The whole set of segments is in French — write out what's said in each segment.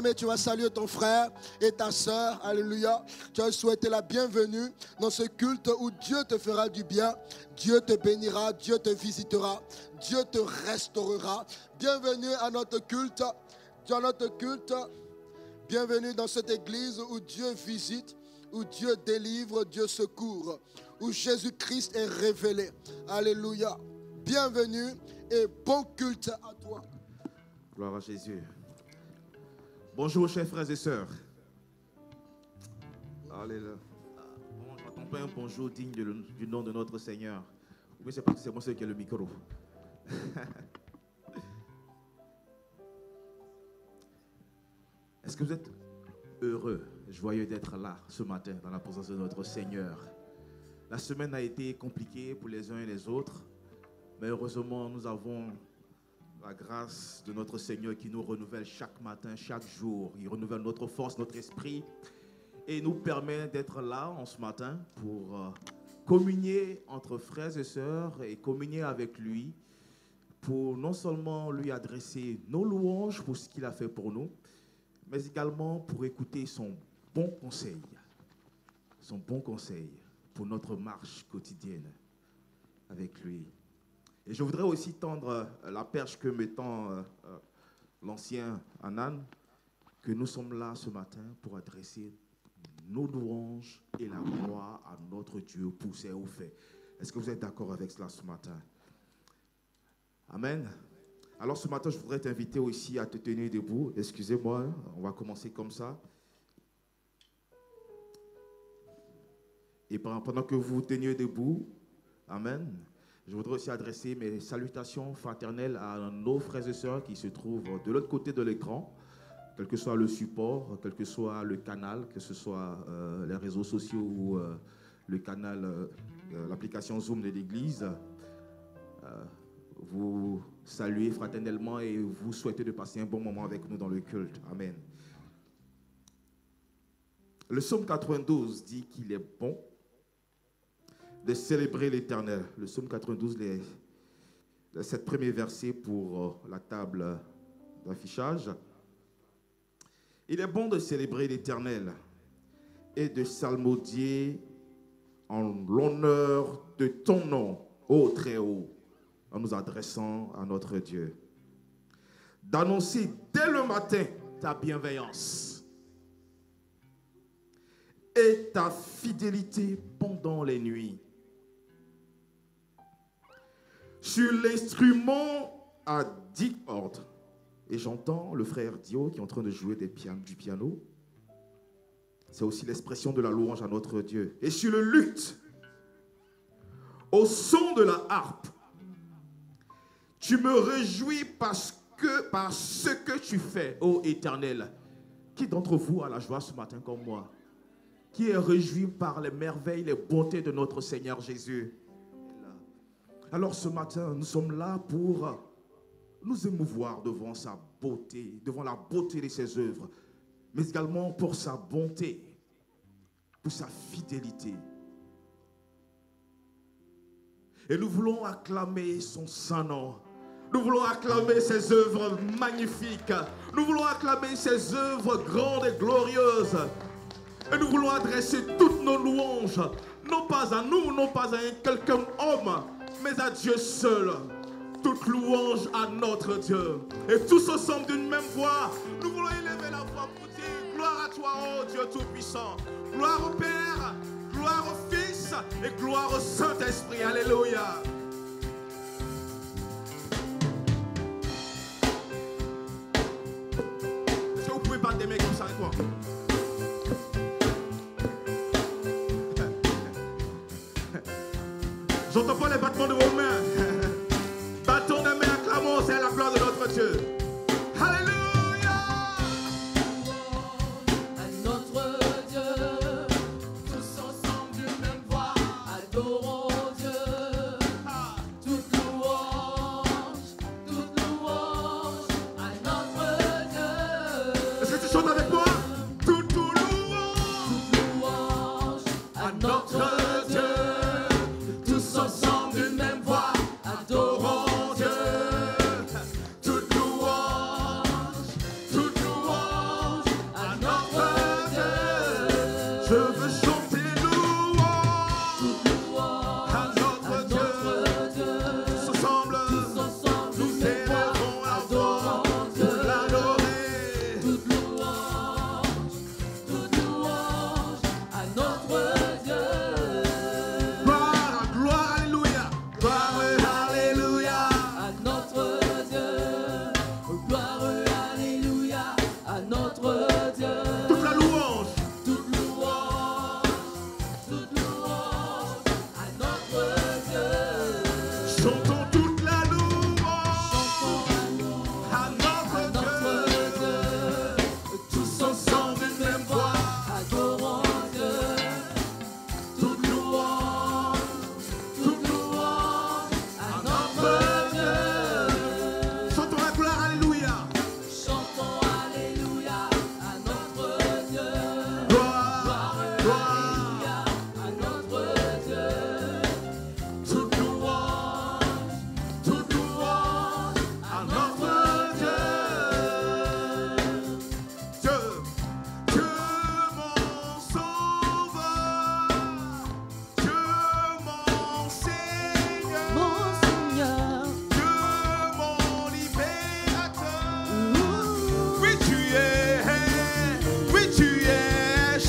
bien-aimé, tu vas saluer ton frère et ta soeur. Alléluia. Tu vas souhaiter la bienvenue dans ce culte où Dieu te fera du bien. Dieu te bénira, Dieu te visitera, Dieu te restaurera. Bienvenue à notre culte. Bienvenue dans cette église où Dieu visite, où Dieu délivre, Dieu secourt, où Jésus-Christ est révélé. Alléluia. Bienvenue et bon culte à toi. Gloire à Jésus. Bonjour chers frères et sœurs. Alléluia. Bon, je n'entends pas un bonjour digne du nom de notre Seigneur. Oui, c'est parce que c'est moi seul qui ai le micro. Est-ce que vous êtes heureux, joyeux d'être là ce matin dans la présence de notre Seigneur? La semaine a été compliquée pour les uns et les autres, mais heureusement nous avons la grâce de notre Seigneur qui nous renouvelle chaque matin, chaque jour. Il renouvelle notre force, notre esprit et nous permet d'être là en ce matin pour communier entre frères et sœurs et communier avec lui pour non seulement lui adresser nos louanges pour ce qu'il a fait pour nous, mais également pour écouter son bon conseil pour notre marche quotidienne avec lui. Et je voudrais aussi tendre la perche que me tend l'ancien Anan, que nous sommes là ce matin pour adresser nos louanges et la gloire à notre Dieu pour ses hauts faits. Est-ce que vous êtes d'accord avec cela ce matin? Amen. Alors ce matin, je voudrais t'inviter aussi à te tenir debout. Excusez-moi, on va commencer comme ça. Et pendant que vous teniez debout, amen, je voudrais aussi adresser mes salutations fraternelles à nos frères et sœurs qui se trouvent de l'autre côté de l'écran, quel que soit le support, quel que soit le canal, que ce soit les réseaux sociaux ou le canal, l'application Zoom de l'Église. Vous saluez fraternellement et vous souhaitez de passer un bon moment avec nous dans le culte. Amen. Le psaume 92 dit qu'il est bon de célébrer l'Éternel. Le psaume 92, les 7 premiers versets pour la table d'affichage. Il est bon de célébrer l'Éternel et de psalmodier en l'honneur de ton nom, ô Très-Haut, en nous adressant à notre Dieu. D'annoncer dès le matin ta bienveillance et ta fidélité pendant les nuits. Sur l'instrument à 10 cordes, et j'entends le frère Dio qui est en train de jouer du piano. C'est aussi l'expression de la louange à notre Dieu. Et sur le luth, au son de la harpe, tu me réjouis par ce que tu fais, ô Éternel. Qui d'entre vous a la joie ce matin comme moi? Qui est réjoui par les merveilles, les bontés de notre Seigneur Jésus? Alors ce matin, nous sommes là pour nous émouvoir devant sa beauté, devant la beauté de ses œuvres, mais également pour sa bonté, pour sa fidélité. Et nous voulons acclamer son saint nom. Nous voulons acclamer ses œuvres magnifiques. Nous voulons acclamer ses œuvres grandes et glorieuses. Et nous voulons adresser toutes nos louanges, non pas à nous, non pas à quelqu'un homme, mais à Dieu seul. Toute louange à notre Dieu. Et tous ensemble d'une même voix, nous voulons élever la voix pour dire gloire à toi, ô Dieu Tout-Puissant. Gloire au Père, gloire au Fils et gloire au Saint-Esprit. Alléluia. Est-ce que vous pouvez battre des mains comme ça avec moi? J'entends pas les battements de vos mains. Battons des mains, acclamons, c'est la gloire de notre Dieu. Alléluia. À notre Dieu, tous ensemble d'une même voix, adorons Dieu. Toute louange à notre Dieu. Est-ce que tu chantes avec moi? Toute louange À notre Dieu, tous ensemble d'une même voix, adorons Dieu. Toute louange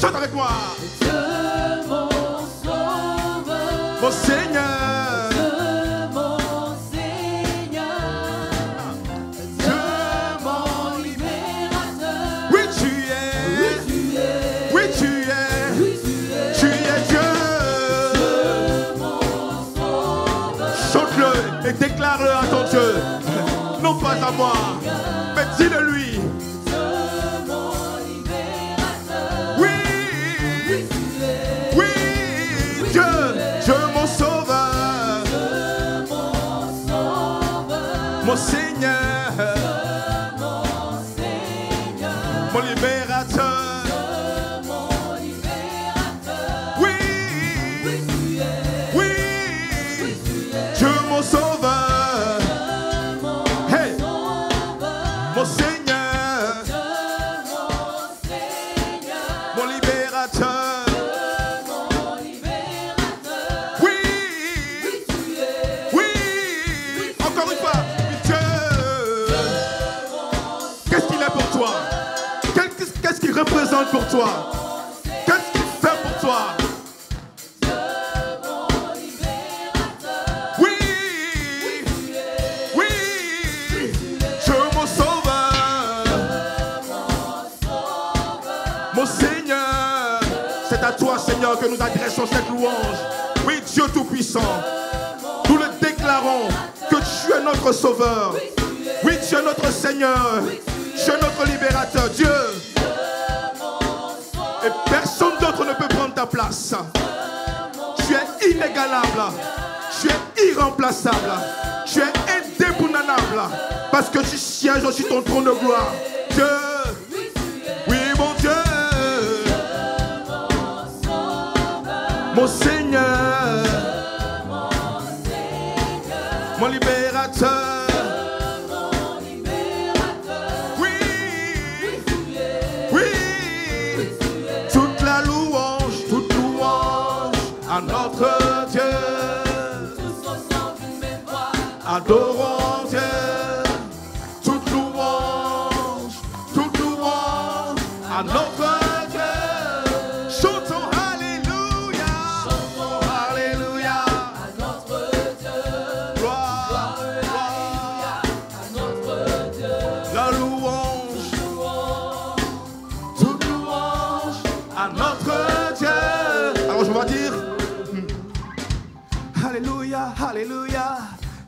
chante avec moi. Dieu mon sauveur, Mon Seigneur, Dieu mon Seigneur, Dieu mon libérateur. oui tu es, Tu es, oui tu es, oui tu es, tu es Dieu. mon sauveur, Chante-le et déclare-le à ton Dieu. Non pas à moi, mais dis-le lui. Dieu mon libérateur. Oui, Oui tu es, oui, Dieu, Dieu mon sauveur, mon sauveur, mon Seigneur, mon Seigneur, mon libérateur. mon libérateur. Oui, Oui tu es, oui, tu es, Dieu mon sauveur. mon Hey, sauveur, mon Seigneur, mon Seigneur, mon libérateur. mon libérateur. Oui, Tu es, oui, encore une fois. Oui, Dieu, qu'est-ce qu'il est pour toi? Qu'est-ce qu'il représente pour toi? Qu'est-ce qu'il fait pour toi? mon libérateur. Oui, oui, Dieu mon sauveur, mon Seigneur. C'est à toi, Seigneur, que nous adressons cette louange. Oui, Dieu Tout-Puissant, nous le déclarons que tu es notre sauveur. Oui, tu es notre Seigneur. Tu es notre libérateur, Dieu. Et personne d'autre ne peut prendre ta place. Tu es inégalable. Tu es irremplaçable. Tu es indéboulonnable. Parce que tu sièges sur ton trône de gloire. Dieu. Oui, mon Dieu. Mon Seigneur. Mon libérateur. Oui. Oui. Toute la louange, toute louange à notre Dieu. Tous ensemble une même voix. Adorons Dieu. Toute louange à notre Dieu. Chantons Alléluia. Chantons Alléluia. À notre Dieu, Gloire, gloire. à notre Dieu, La louange, toute louange à notre Dieu. Alors je vais dire Alléluia, Alléluia,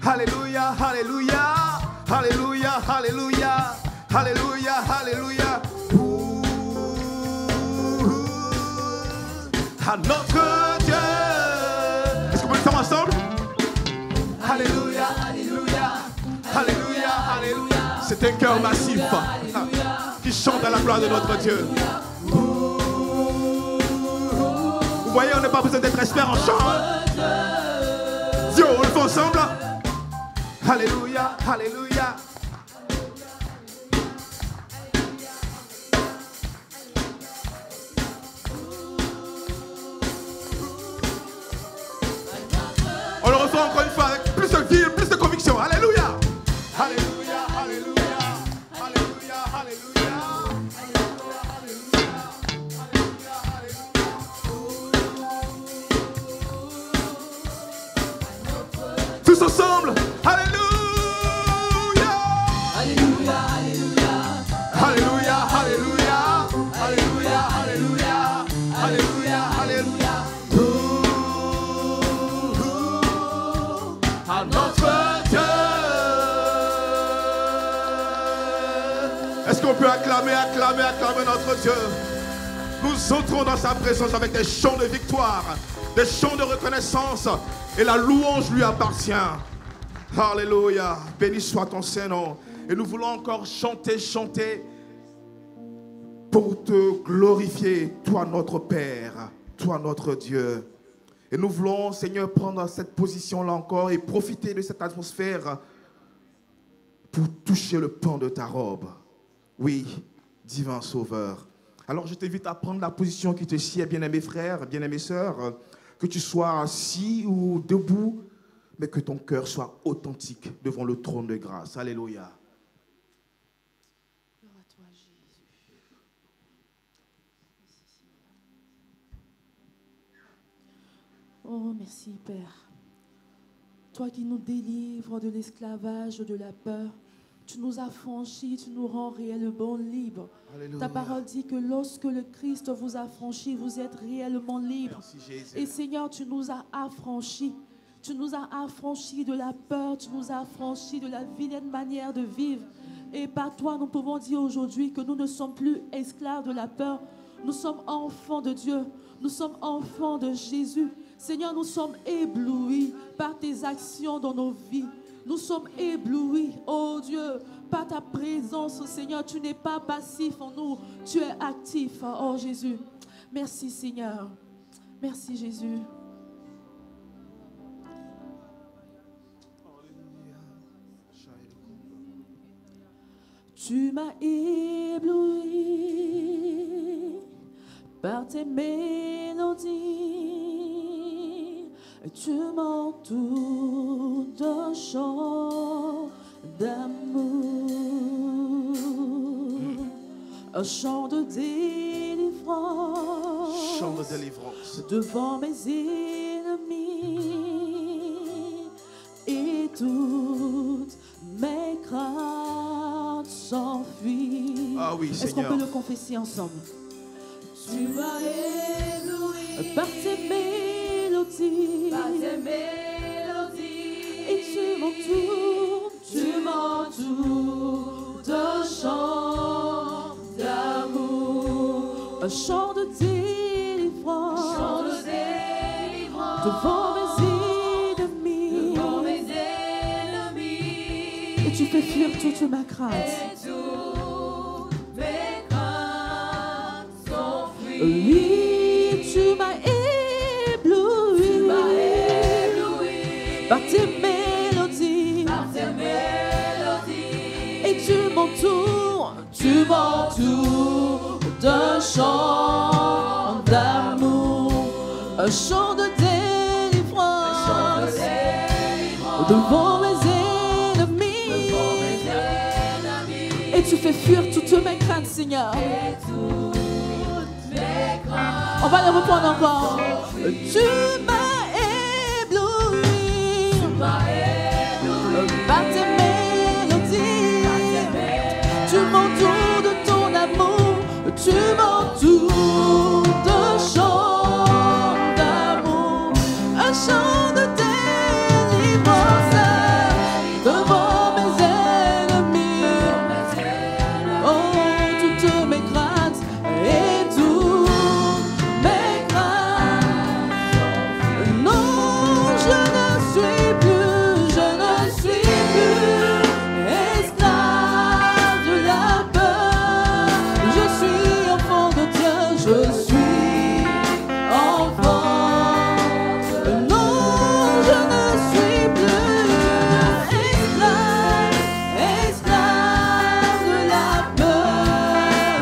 Alléluia, Alléluia, Alléluia, Alléluia, Alléluia, Alléluia. Ouh, à notre Dieu. Est-ce qu'on peut le faire ensemble? Alléluia, Alléluia, Alléluia, Alléluia. C'est un cœur massif qui chante à la gloire de notre Dieu. Vous voyez, on n'a pas besoin d'être expert en chant. Dieu, on le fait ensemble. Alléluia, Alléluia. On le refait encore une fois avec plus de vie, plus de conviction. Alléluia. Alléluia, Alléluia, Alléluia, Alléluia. Tous ensemble. Alléluia. Alléluia, Alléluia, Alléluia, Alléluia, Alléluia, Alléluia, Alléluia, Alléluia. À notre Dieu. Est-ce qu'on peut acclamer notre Dieu? Nous entrons dans sa présence avec des chants de victoire, des chants de reconnaissance, et la louange lui appartient. Alléluia. Béni soit ton Saint-Nom. Et nous voulons encore chanter pour te glorifier, toi notre Père, toi notre Dieu. Et nous voulons, Seigneur, prendre cette position-là encore et profiter de cette atmosphère pour toucher le pan de ta robe. Oui, divin Sauveur. Alors je t'invite à prendre la position qui te sied, bien-aimés frères, bien-aimées sœurs, que tu sois assis ou debout, mais que ton cœur soit authentique devant le trône de grâce. Alléluia. gloire à toi Jésus. Oh, merci, Père. Toi qui nous délivres de l'esclavage, de la peur, tu nous affranchis, tu nous rends réellement libres. Alléluia. Ta parole dit que lorsque le Christ vous affranchit, vous êtes réellement libres. Merci Jésus. Et Seigneur, tu nous as affranchis. Tu nous as affranchis de la peur, tu nous as affranchis de la vilaine manière de vivre. Et par toi, nous pouvons dire aujourd'hui que nous ne sommes plus esclaves de la peur. Nous sommes enfants de Dieu. Nous sommes enfants de Jésus. Seigneur, nous sommes éblouis par tes actions dans nos vies. Nous sommes éblouis, oh Dieu, par ta présence, Seigneur. Tu n'es pas passif en nous, tu es actif, oh Jésus. Merci Seigneur. Merci Jésus. Tu m'as ébloui par tes mélodies. Tu m'entoures d'un chant d'amour, un chant de délivrance, Chant de délivrance. devant mes ennemis, et toutes mes craintes s'enfuient. Ah oui, Est-ce qu'on Seigneur. peut le confesser ensemble? Tu m'as ébloui Par tes mélodies, par tes mélodies. et tu m'entoures d'un chant d'amour, un chant de délivrance, Chant de délivrance devant mes ennemis, devant mes ennemis. et tu fais fuir toute ma crainte. Et toutes mes craintes s'enfuient. Oui, tu m'as ébloui, Ébloui par tes mélodies, par tes mélodies. et tu m'entoures d'un chant d'amour, un chant de délivrance, Chant de délivrance devant mes devant mes ennemis, ennemis. et tu fais fuir toutes mes craintes, Seigneur. Et toutes mes craintes. On va le reprendre encore. Tu m'as ébloui par tes mélodies, tu m'entoures de ton amour, tu m'entoures d'un chant d'amour, un chant de délivrance devant mes ennemis. Oh, toutes mes craintes et toutes mes craintes. Non, je ne suis plus esclave de la peur. Je suis enfant de Dieu, je suis enfant. Non, je ne suis plus esclave de la peur.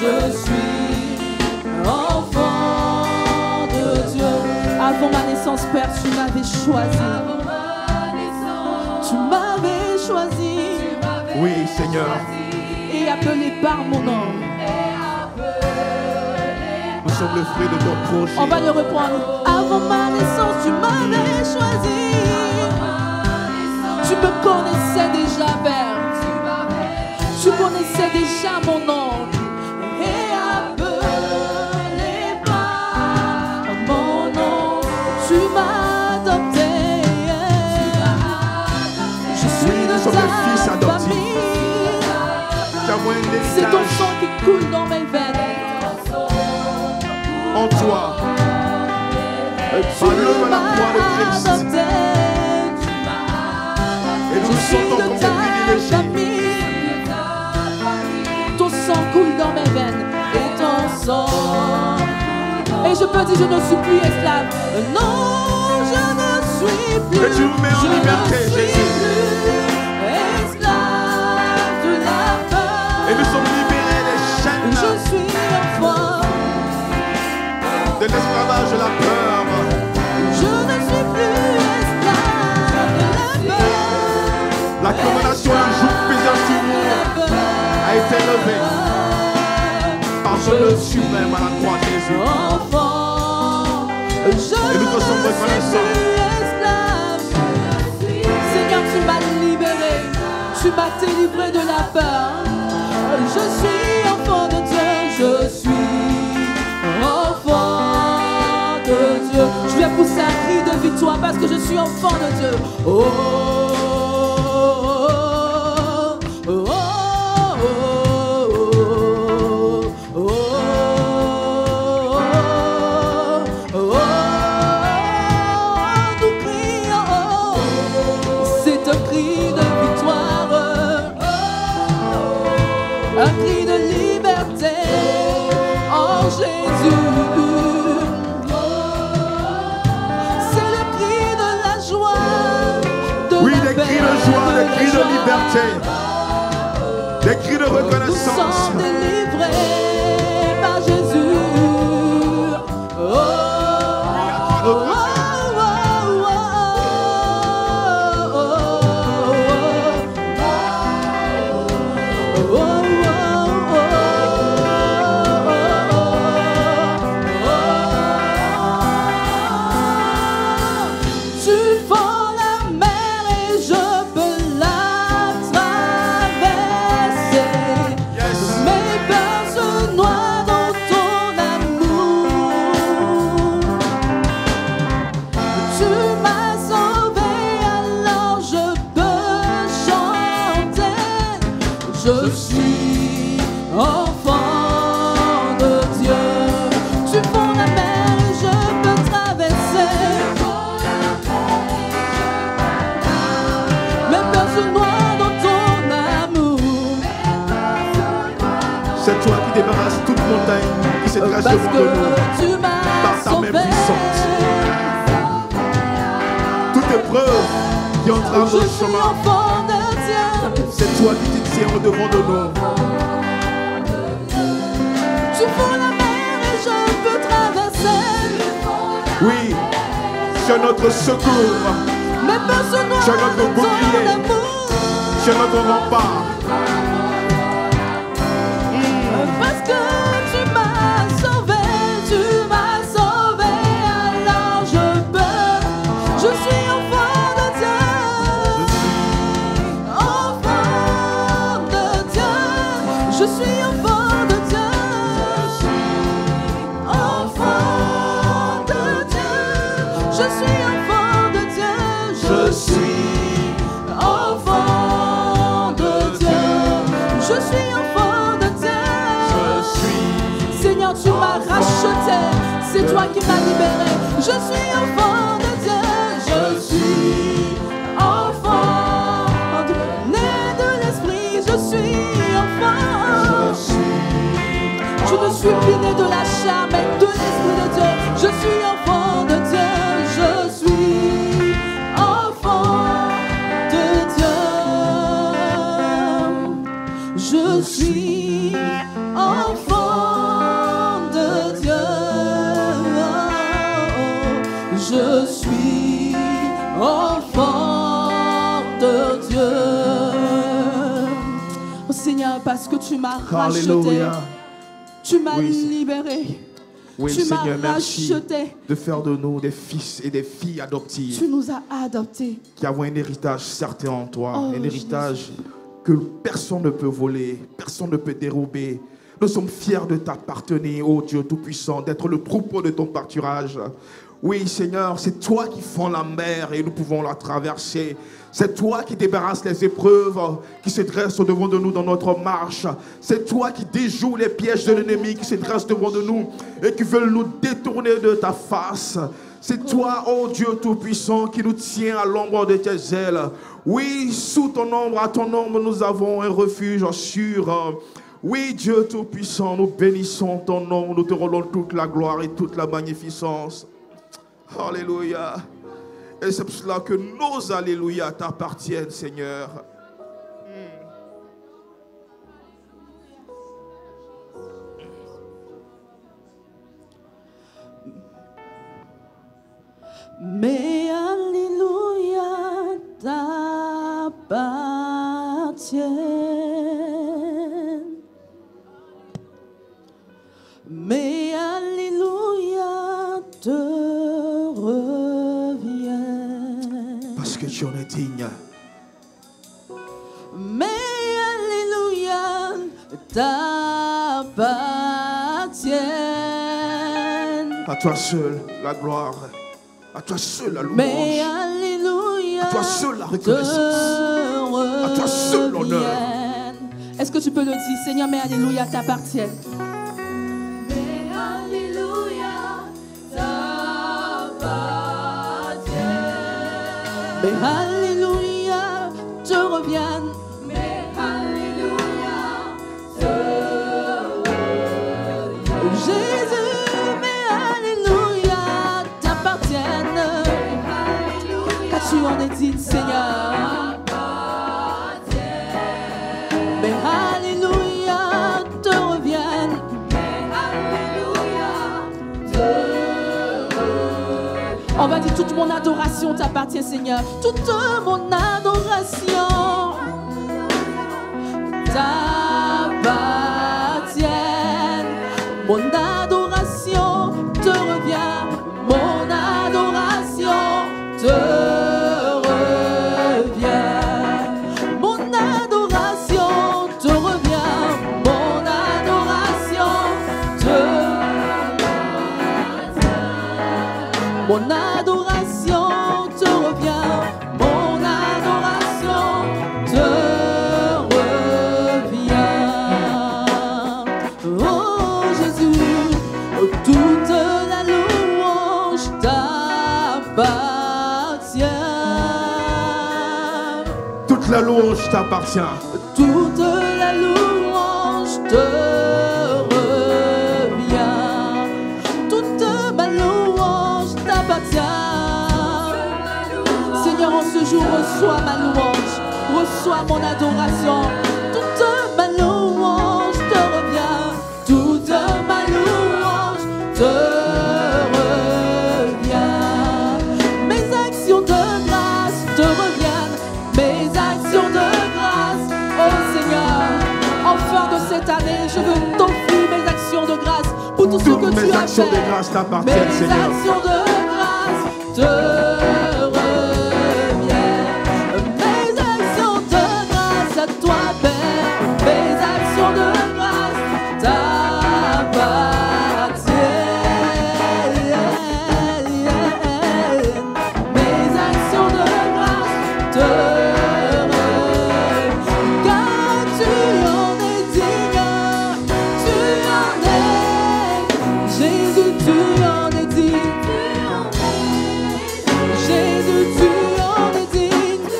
Je suis enfant de Dieu. Avant ma naissance, Père, tu m'avais choisi. Avant ma naissance, Tu m'avais choisi tu m'avais Oui, Seigneur. et appelé par mon nom. Nous sommes le fruit de ton projet. On va le reprendre. Avant ma naissance, tu m'avais choisi. Tu me connaissais déjà, Père. Tu connaissais déjà mon nom. Et appelé par mon nom, tu m'as adopté. Je suis de Nous sommes les fils ta adoptifs. famille. Tu as moins C'est ton d'héritage sang qui coule dans mes veines. en toi. Tu Par l'œuvre à la croix de m'as Christ. adopté. Et nous Je nous suis sentons de comme des ta privilégiés. famille. Ton sang coule dans mes veines. Et ton sang. Et je peux dire, je ne suis plus esclave. Non, je ne suis plus. Et tu nous mets en je liberté, ne suis Jésus. plus esclave de la peur. Et nous sommes libérés des Je chaînes suis enfant. de l'esclavage de la peur. Je ne suis plus esclave de la peur. La condamnation le jour pesant sur nous a été levée par son œuvre suprême à la croix de Jésus. Enfant nous sommes reconnaissants. Seigneur, tu m'as libéré, tu m'as délivré de la peur. Je suis enfant de Dieu, je suis enfant de Dieu. Je vais pousser un cri de victoire parce que je suis enfant de Dieu. Oh, oh, oh, oh, oh, oh, oh, oh. Nous crions, c'est un cri de victoire, un cri de liberté en Jésus. C'est le cri de la joie, de Oui, la des paix, cris de joie, des cris de joie. liberté, des cris de Nous reconnaissance. sommes délivrés par Jésus. Oh, oh, oh, oh, tu fends la mer et je peux la traverser. Yes. Mes peurs se noient dans ton amour. Tu m'as sauvé, alors je peux chanter. Je suis enfant de Dieu. Tu fends la mer et je peux traverser. Mes peurs se noient dans ton amour. C'est toi qui débarrasses toute montagne qui se dresse Parce devant que de nous. tu Par m'as ta main sauvé. puissante. Toute épreuve qui entrave Je notre suis chemin, enfant de Dieu. c'est toi qui te tiens au devant de nous. Tu fends la mer et je peux traverser. Oui, c'est notre secours, Mes peurs se noient Tu es notre dans ton bouclier. amour. c'est notre rempart. Parce que tu m'as sauvé, alors je peux. Je suis enfant de Dieu. Enfant de Dieu. Je suis enfant de Dieu. Enfant de Dieu. Je suis enfant de Dieu. Je suis enfant de Dieu. Je suis enfant de Dieu. Seigneur, tu m'as racheté. C'est toi qui m'as libéré. Je suis enfant de Dieu. Je suis enfant de né de l'esprit. Je suis enfant. Je ne suis plus né de la chair, mais de l'esprit de Dieu. Je suis enfant de Dieu. Je suis enfant de Dieu. Je suis enfant de Dieu. Je suis enfant de Dieu. Oh Seigneur, parce que tu m'as racheté, Alléluia. tu m'as Oui, libéré, Oui, tu m'as Seigneur, merci racheté, de faire de nous des fils et des filles adoptives tu nous as adoptés. qui avons un héritage certain en toi, Oh, un héritage que personne ne peut voler, personne ne peut dérober. Nous sommes fiers de t'appartenir, ô Dieu Tout-Puissant, d'être le troupeau de ton pâturage. Oui, Seigneur, c'est toi qui fends la mer et nous pouvons la traverser. C'est toi qui débarrasses les épreuves qui se dressent au-devant de nous dans notre marche. C'est toi qui déjoues les pièges de l'ennemi qui se dressent devant de nous et qui veulent nous détourner de ta face. C'est toi, ô Dieu Tout-Puissant, qui nous tient à l'ombre de tes ailes. Oui, sous ton ombre, à ton ombre, nous avons un refuge sûr. Oui, Dieu Tout-Puissant, nous bénissons ton nom, nous te rendons toute la gloire et toute la magnificence. Alléluia. Et c'est pour cela que nos alléluia t'appartiennent, Seigneur. Mes alléluia t'appartiennent. Mes alléluia te reviennent. tu en es digne. Mais alléluia t'appartiennent. À toi seul la gloire. À toi seul la Mais louange. alléluia À toi seul la reconnaissance. À toi seul l'honneur. Est-ce que tu peux le dire, Seigneur, mais alléluia t'appartiennent. Mais alléluia t'appartiennent. Mais alléluia te reviennent. Mais alléluia te Jésus, mais alléluia t'appartiennent. Car tu en es digne, Seigneur. Mais alléluia te reviennent. On va dire toute mon adoration t'appartient, Seigneur. Toute mon adoration t'appartient. Mon adoration te revient. Mon adoration te revient. Mon adoration te revient. Mon adoration te Mon adoration te revient. Mon adoration te revient. Oh Jésus, toute la louange t'appartient. Toute la louange t'appartient. Toute la louange te revient. Toute ma louange t'appartient. Seigneur, en ce jour, reçois ma louange. Reçois mon adoration. Toute ma louange te revient. Toute ma louange te revient. Mes actions de grâce te reviennent. Mes actions de grâce, oh Seigneur, en fin de cette année, je veux t'offrir mes actions de grâce pour tout ce Toutes que tu mes as actions fait. de grâce t'appartiennent, Mes Seigneur. actions de grâce te reviennent. Mes actions de grâce à toi, Père. Mes actions de grâce t'appartiennent. Mes actions de grâce te reviennent. Car tu en es digne. Tu en es. Jésus, tu en es digne. Jésus, tu en es digne.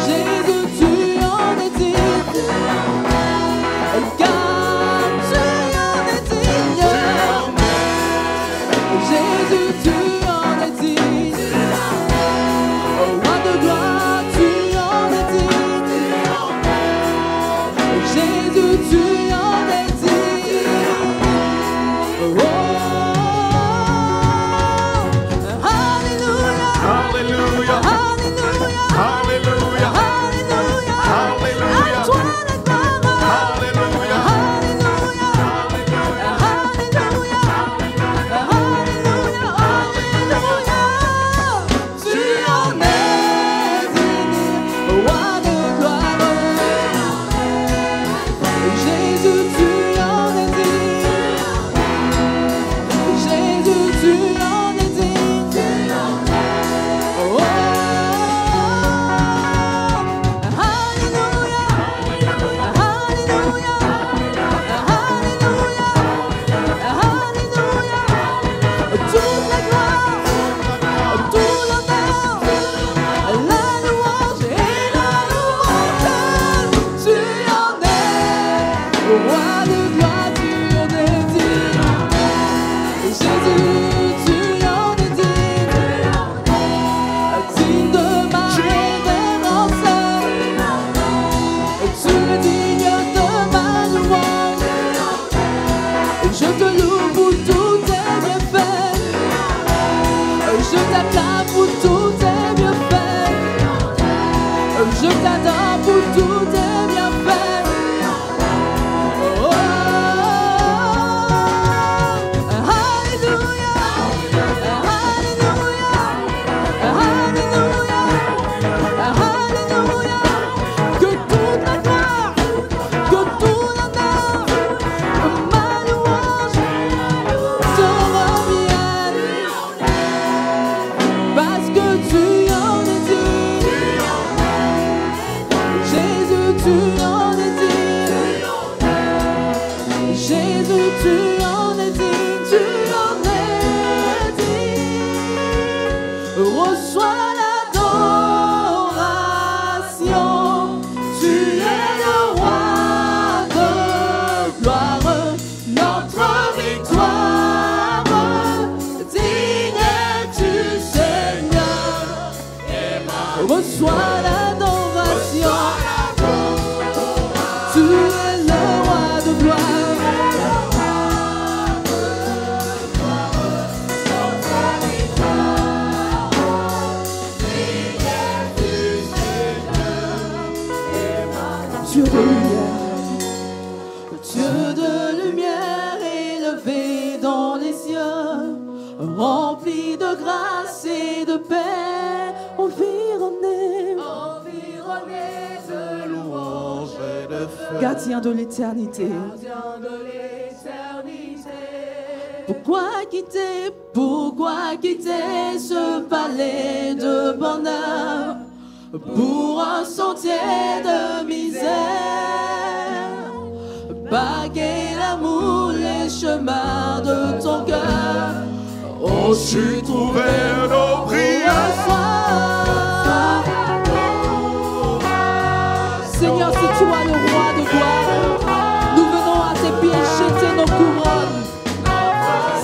Jésus, tu en es digne. Car tu en es digne. Jésus, tu en es digne. Roi de gloire, tu en es digne. Jésus, tu en es digne. Oh, Alléluia, Alléluia. Alléluia, Alléluia. Alléluia. Alléluia. À toi la gloire. Alléluia. Alléluia, Alléluia, Alléluia, Alléluia. Tu en es digne, roi de gloire. Jésus, tu en es digne. Jésus, tu en es digne. Oh, Alléluia, Alléluia, Alléluia, Alléluia. Toute la gloire, tout l'honneur, la louange et la louange. Tu en es, roi de gloire, tu en es digne. Jésus, tu en es digne. Digne de ma révérence. Tu es digne de ma louange. Je te loue pour tous tes bienfaits. Je t'acclame pour tous tes bienfaits. Je t'adore pour tous tes bienfaits. Oh, tu en es digne, tu en es digne. Reçois l'adoration, tu es le roi de gloire, notre victoire. Digne es-tu, Seigneur. Reçois l'adoration, tu es le roi de gloire. Dieu de lumière, Dieu de lumière élevé dans les cieux, rempli de grâce et de paix, environné de louanges et de feu, gardien de l'éternité. Pourquoi quitter ce palais de bonheur pour un sentier de misère? Baguer l'amour, les chemins de ton cœur, Oh, tu trouver nos prières. Seigneur, c'est toi le roi de gloire. Nous venons à tes pieds jeter nos couronnes.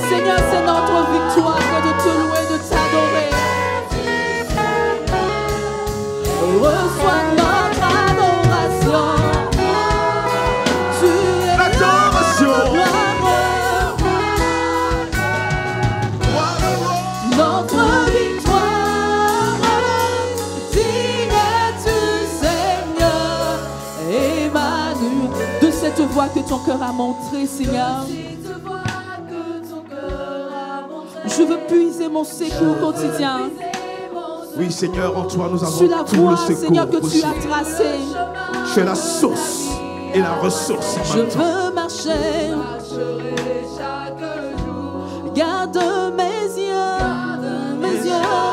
Seigneur, c'est notre victoire que de te louer, de t'adorer. Reçois notre adoration. Tu es L'adoration. notre victoire. Digne es-tu, Seigneur. Emmanuel, de cette voix que ton cœur a montrée, Seigneur. Je veux puiser mon secours quotidien Oui, Seigneur, en toi nous avons sur la tout le voie, secours Seigneur, que tu possible. as tracée. Tu es la source et la ressource en Je même temps. veux marcher. Garde mes yeux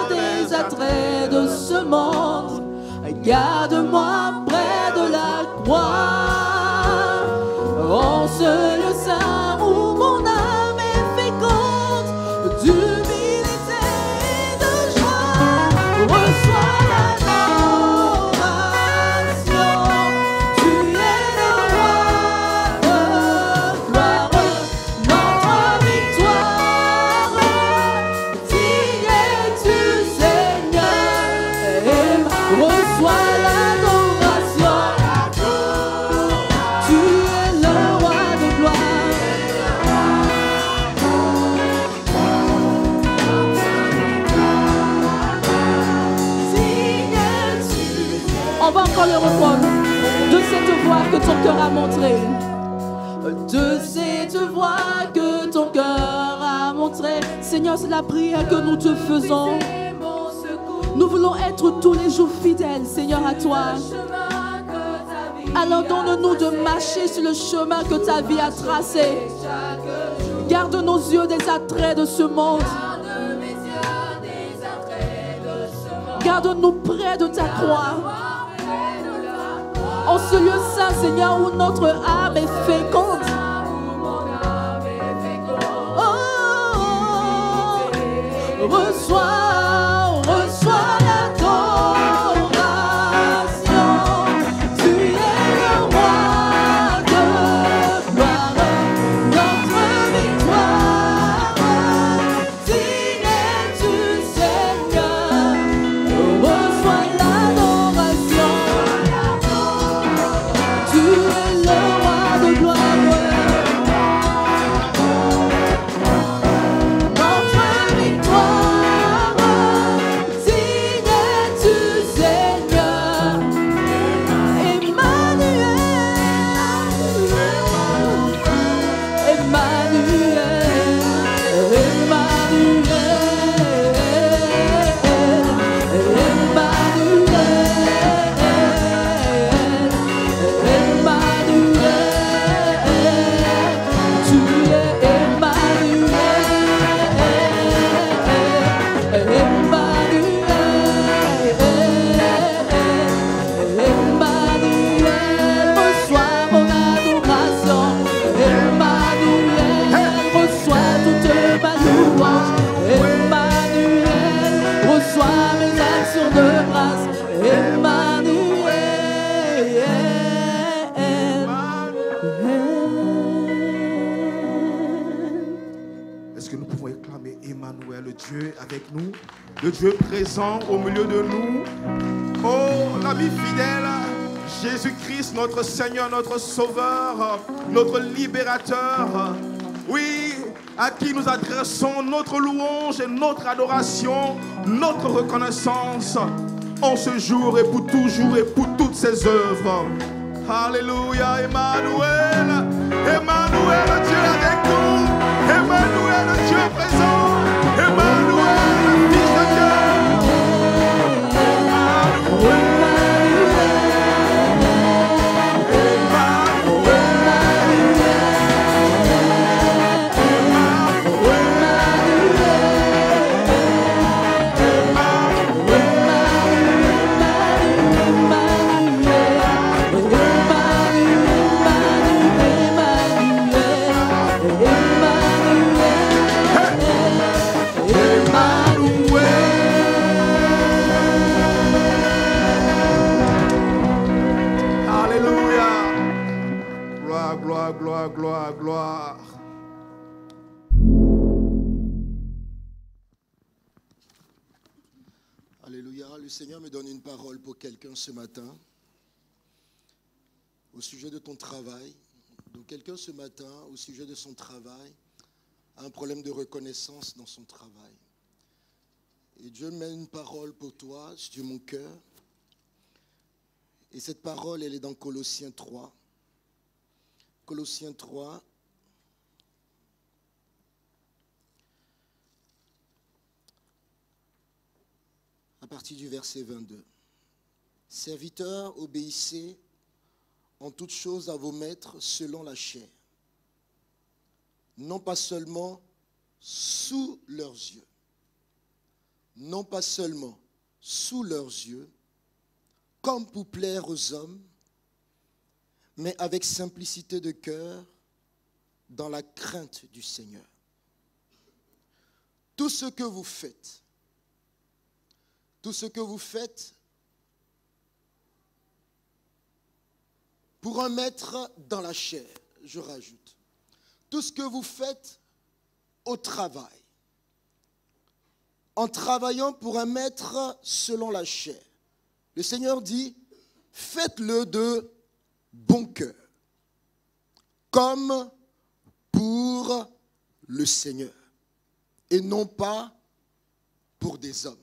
des attraits de ce monde. Garde-moi près de la croix, en ce lieu saint où mon âme est féconde d'humilité et de joie. Reçois l'adoration, tu es le roi de gloire, notre victoire. Digne es-tu, Seigneur. Reçois l'adoration, tu es le roi de gloire. Digne es-tu. On va encore le reprendre. De cette voix que ton cœur a montrée. De cette voix que ton cœur a montrée. Seigneur, c'est la prière que nous te faisons. Nous voulons être tous les jours fidèles, Seigneur, à toi. Alors donne-nous de marcher sur le chemin que ta vie a tracé. Garde nos yeux des attraits de ce monde. Garde-nous près de ta croix. En ce lieu saint, Seigneur, où notre âme est féconde. Oh, reçois l'adoration. Tu es le roi de gloire, notre victoire. Digne es-tu, Seigneur. Reçois l'adoration. Tu es le roi de gloire. Ouais, le Dieu avec nous, le Dieu présent au milieu de nous. Oh, l'ami fidèle, Jésus-Christ, notre Seigneur, notre Sauveur, notre Libérateur. Oui, à qui nous adressons notre louange et notre adoration, notre reconnaissance en ce jour et pour toujours et pour toutes ses œuvres. Alléluia, Emmanuel, Emmanuel, Dieu avec nous, Emmanuel, Dieu présent, Emmanuel, Fils de Dieu, Emmanuel. Gloire, gloire, gloire. Alléluia. Le Seigneur me donne une parole pour quelqu'un ce matin au sujet de ton travail. Donc quelqu'un ce matin au sujet de son travail a un problème de reconnaissance dans son travail. Et Dieu met une parole pour toi sur mon cœur. Et cette parole, elle est dans Colossiens 3. Colossiens 3, à partir du verset 22. Serviteurs, obéissez en toutes choses à vos maîtres selon la chair, non pas seulement sous leurs yeux, non pas seulement sous leurs yeux, comme pour plaire aux hommes, mais avec simplicité de cœur, dans la crainte du Seigneur. Tout ce que vous faites pour un maître dans la chair, je rajoute, tout ce que vous faites au travail, en travaillant pour un maître selon la chair, le Seigneur dit, faites-le de bon cœur, comme pour le Seigneur, et non pas pour des hommes.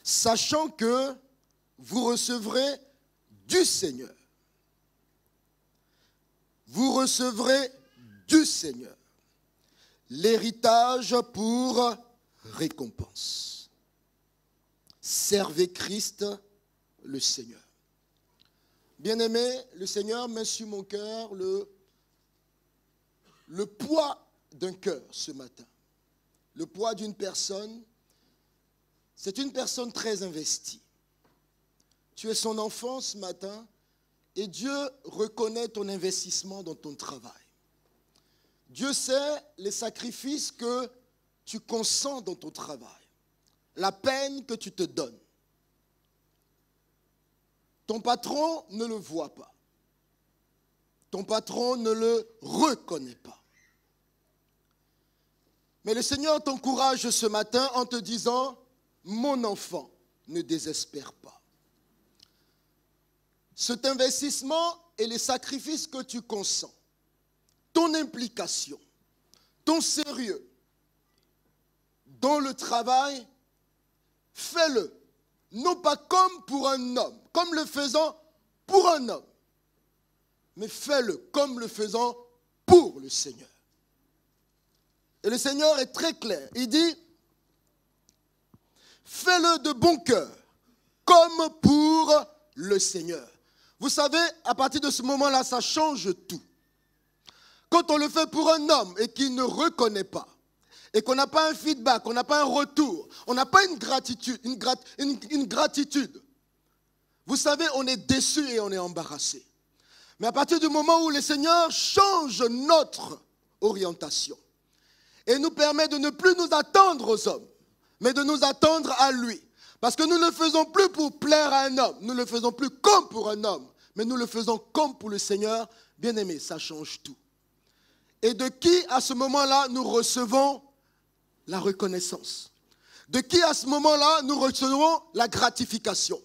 Sachant que vous recevrez du Seigneur. Vous recevrez du Seigneur l'héritage pour récompense. Servez Christ le Seigneur. Bien-aimé, le Seigneur met sur mon cœur le poids d'un cœur ce matin. Le poids d'une personne. C'est une personne très investie. Tu es son enfant ce matin et Dieu reconnaît ton investissement dans ton travail. Dieu sait les sacrifices que tu consens dans ton travail, la peine que tu te donnes. Ton patron ne le voit pas. Ton patron ne le reconnaît pas. Mais le Seigneur t'encourage ce matin en te disant, mon enfant, ne désespère pas. Cet investissement et les sacrifices que tu consens, ton implication, ton sérieux dans le travail, fais-le. Non pas comme pour un homme, comme le faisant pour un homme, mais fais-le comme le faisant pour le Seigneur. Et le Seigneur est très clair. Il dit, fais-le de bon cœur, comme pour le Seigneur. Vous savez, à partir de ce moment-là, ça change tout. Quand on le fait pour un homme et qu'il ne reconnaît pas, et qu'on n'a pas un feedback, on n'a pas un retour, on n'a pas une gratitude, une gratitude, vous savez, on est déçu et on est embarrassé. Mais à partir du moment où le Seigneur change notre orientation et nous permet de ne plus nous attendre aux hommes, mais de nous attendre à lui. Parce que nous ne le faisons plus pour plaire à un homme, nous ne le faisons plus comme pour un homme, mais nous le faisons comme pour le Seigneur. Bien-aimé, ça change tout. Et de qui, à ce moment-là, nous recevons la reconnaissance. De qui à ce moment-là, nous recevons la gratification.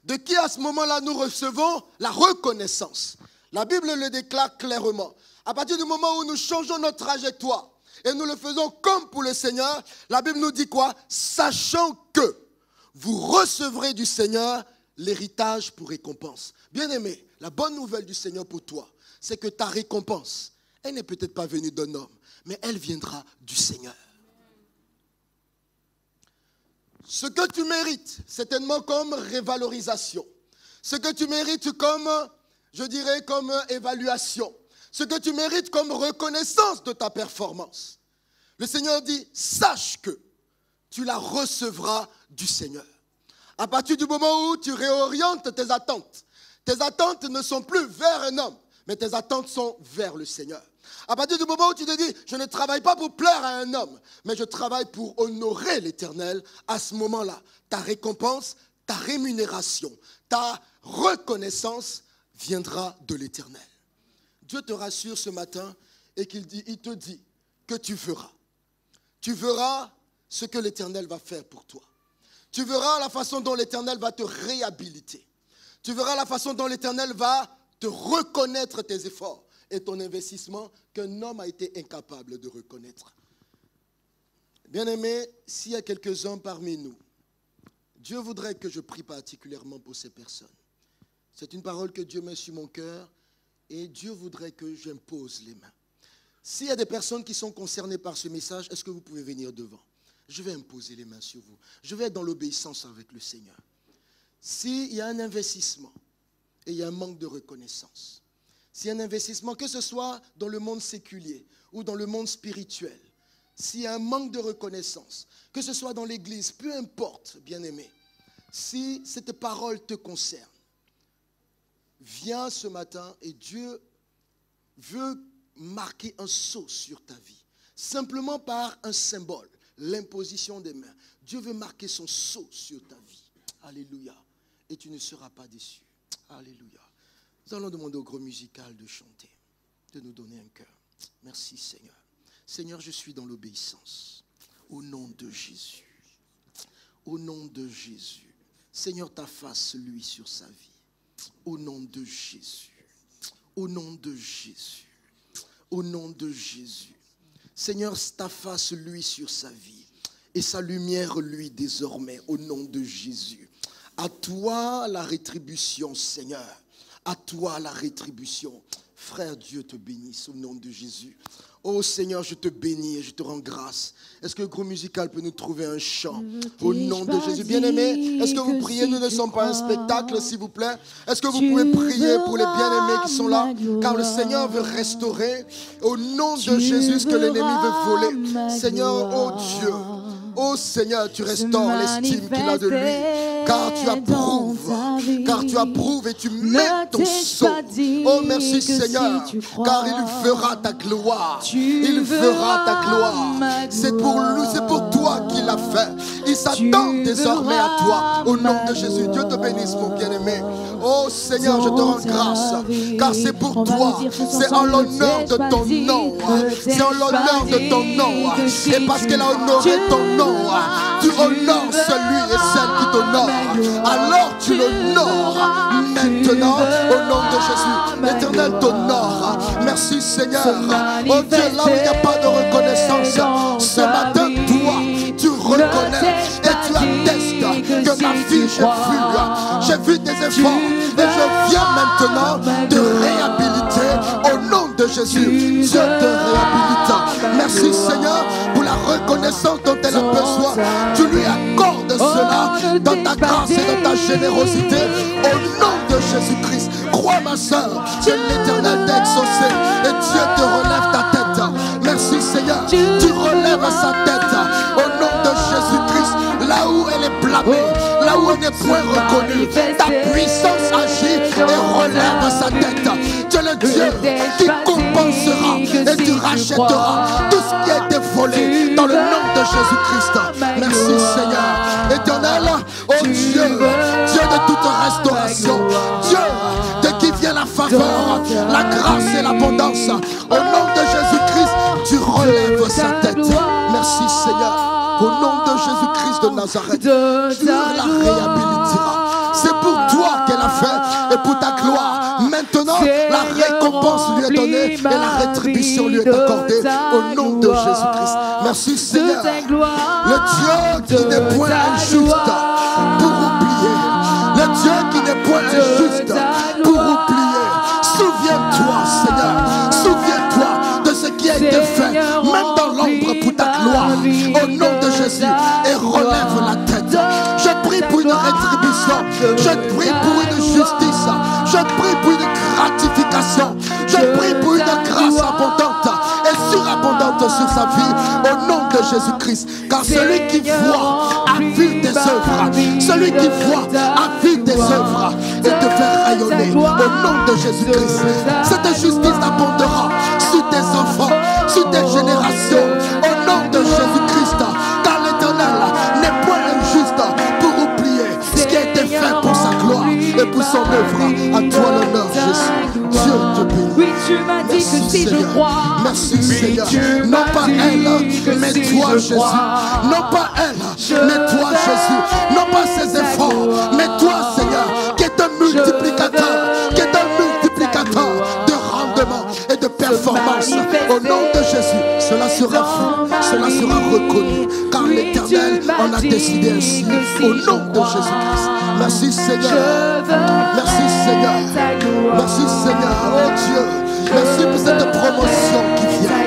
De qui à ce moment-là, nous recevons la reconnaissance. La Bible le déclare clairement. À partir du moment où nous changeons notre trajectoire et nous le faisons comme pour le Seigneur, la Bible nous dit quoi? Sachant que vous recevrez du Seigneur l'héritage pour récompense. Bien-aimé, la bonne nouvelle du Seigneur pour toi, c'est que ta récompense, elle n'est peut-être pas venue d'un homme, mais elle viendra du Seigneur. Ce que tu mérites, certainement comme révalorisation, ce que tu mérites comme, je dirais, comme évaluation, ce que tu mérites comme reconnaissance de ta performance, le Seigneur dit, sache que tu la recevras du Seigneur. À partir du moment où tu réorientes tes attentes ne sont plus vers un homme, mais tes attentes sont vers le Seigneur. À partir du moment où tu te dis, je ne travaille pas pour plaire à un homme, mais je travaille pour honorer l'Éternel, à ce moment-là, ta récompense, ta rémunération, ta reconnaissance viendra de l'Éternel. Dieu te rassure ce matin et il te dit que tu verras. Tu verras ce que l'Éternel va faire pour toi. Tu verras la façon dont l'Éternel va te réhabiliter. Tu verras la façon dont l'Éternel va te reconnaître tes efforts et ton investissement qu'un homme a été incapable de reconnaître. Bien-aimés, s'il y a quelques-uns parmi nous, Dieu voudrait que je prie particulièrement pour ces personnes. C'est une parole que Dieu met sur mon cœur et Dieu voudrait que j'impose les mains. S'il y a des personnes qui sont concernées par ce message, est-ce que vous pouvez venir devant? Je vais imposer les mains sur vous. Je vais être dans l'obéissance avec le Seigneur. S'il y a un investissement et il y a un manque de reconnaissance, s'il y a un investissement, que ce soit dans le monde séculier ou dans le monde spirituel, s'il y a un manque de reconnaissance, que ce soit dans l'église, peu importe, bien-aimé, si cette parole te concerne, viens ce matin et Dieu veut marquer un sceau sur ta vie, simplement par un symbole, l'imposition des mains. Dieu veut marquer son sceau sur ta vie. Alléluia. Et tu ne seras pas déçu. Alléluia. Nous allons demander au groupe musical de chanter, de nous donner un cœur. Merci Seigneur. Seigneur, je suis dans l'obéissance. Au nom de Jésus. Au nom de Jésus. Seigneur, ta face, lui, sur sa vie. Au nom de Jésus. Au nom de Jésus. Au nom de Jésus. Seigneur, ta face, lui, sur sa vie. Et sa lumière, lui, désormais, au nom de Jésus. À toi la rétribution, Seigneur. À toi la rétribution. Frère, Dieu te bénisse au nom de Jésus. Oh Seigneur, je te bénis et je te rends grâce. Est-ce que le groupe musical peut nous trouver un chant au nom de Jésus? Bien-aimés, est-ce que vous priez? Nous ne sommes pas un spectacle, s'il vous plaît. Est-ce que vous pouvez prier pour les bien-aimés qui sont là? Car le Seigneur veut restaurer au nom de Jésus ce que l'ennemi veut voler. Seigneur, oh Dieu, oh Seigneur, tu restaures l'estime qu'il a de lui. Car tu approuves et tu mets ton sceau. Oh merci Seigneur, car il fera ta gloire. Il fera ta gloire. C'est pour lui, c'est pour toi qu'il a fait. Il s'attend désormais à toi. Au nom de Jésus, Dieu te bénisse mon bien-aimé. Oh Seigneur, je te rends grâce. Car c'est pour toi. C'est en l'honneur de ton nom. C'est en l'honneur de ton nom. Et parce qu'elle a honoré ton nom, tu honores celui et celle qui t'honore. Alors tu l'honores maintenant au nom de Jésus. L'Éternel t'honore. Merci Seigneur. Oh Dieu, là où il n'y a pas de reconnaissance, ce matin, toi, tu reconnais et tu attestes que ma vie, j'ai vu tes efforts et je viens maintenant te réhabiliter au nom de Jésus. Dieu te réhabilite. Merci Seigneur pour la reconnaissance dont elle a besoin. Tu lui accordes cela dans ta grâce et dans ta générosité au nom de Jésus-Christ. Crois ma soeur, que l'Éternel t'a exaucé et Dieu te relève ta tête. Merci Seigneur, tu relèves sa tête au nom de Jésus-Christ. Là où elle est blâmée, là où elle n'est point reconnue, ta puissance agit et relève sa tête. Tu es le Dieu qui compensera et tu rachèteras tout ce qui a été volé dans le nom de Jésus-Christ. Merci Seigneur. Éternel, oh Dieu, Dieu de toute restauration, Dieu de qui vient la faveur, la grâce et l'abondance. Au nom de Jésus-Christ, tu relèves sa tête. Merci Seigneur. Nazareth. de Tu la ta réhabiliteras. C'est pour toi qu'elle a fait et pour ta gloire. Maintenant, la récompense lui est donnée et la rétribution lui est accordée au nom de Jésus-Christ. Merci Seigneur. Le Dieu qui n'est point injuste pour oublier. Le Dieu qui n'est point injuste pour oublier. Souviens-toi, Seigneur. Souviens-toi de ce qui a été fait, même dans l'ombre pour ta gloire. Au nom de Jésus. Et relève la tête. Je prie pour une rétribution. Je prie pour une justice. Je prie pour une gratification. Je prie pour une grâce abondante et surabondante sur sa vie. Au nom de Jésus-Christ. Car celui qui voit a vu tes œuvres. Celui qui voit a vu tes œuvres et te fait rayonner. Au nom de Jésus-Christ. Cette justice abondera sur tes enfants, sur tes générations. Au nom de Jésus-Christ. Car l'Éternel n'est point injuste pour oublier ce qui a été fait pour sa gloire et pour son œuvre. À toi l'honneur, Jésus. Dieu te bénit. Oui, tu m'as dit que si je crois. Merci Seigneur. Non pas elle, mais toi Jésus. Non pas elle, mais toi Jésus. Non pas ses efforts, mais toi Seigneur, qui est un multiplicateur, qui est un multiplicateur de rendement et de performance. Au nom de Jésus, cela sera vu, cela sera reconnu, car l'Éternel en a décidé ainsi. Au nom de Jésus-Christ. Merci Seigneur. Merci Seigneur. Merci Seigneur, oh Dieu. Merci pour cette promotion qui vient.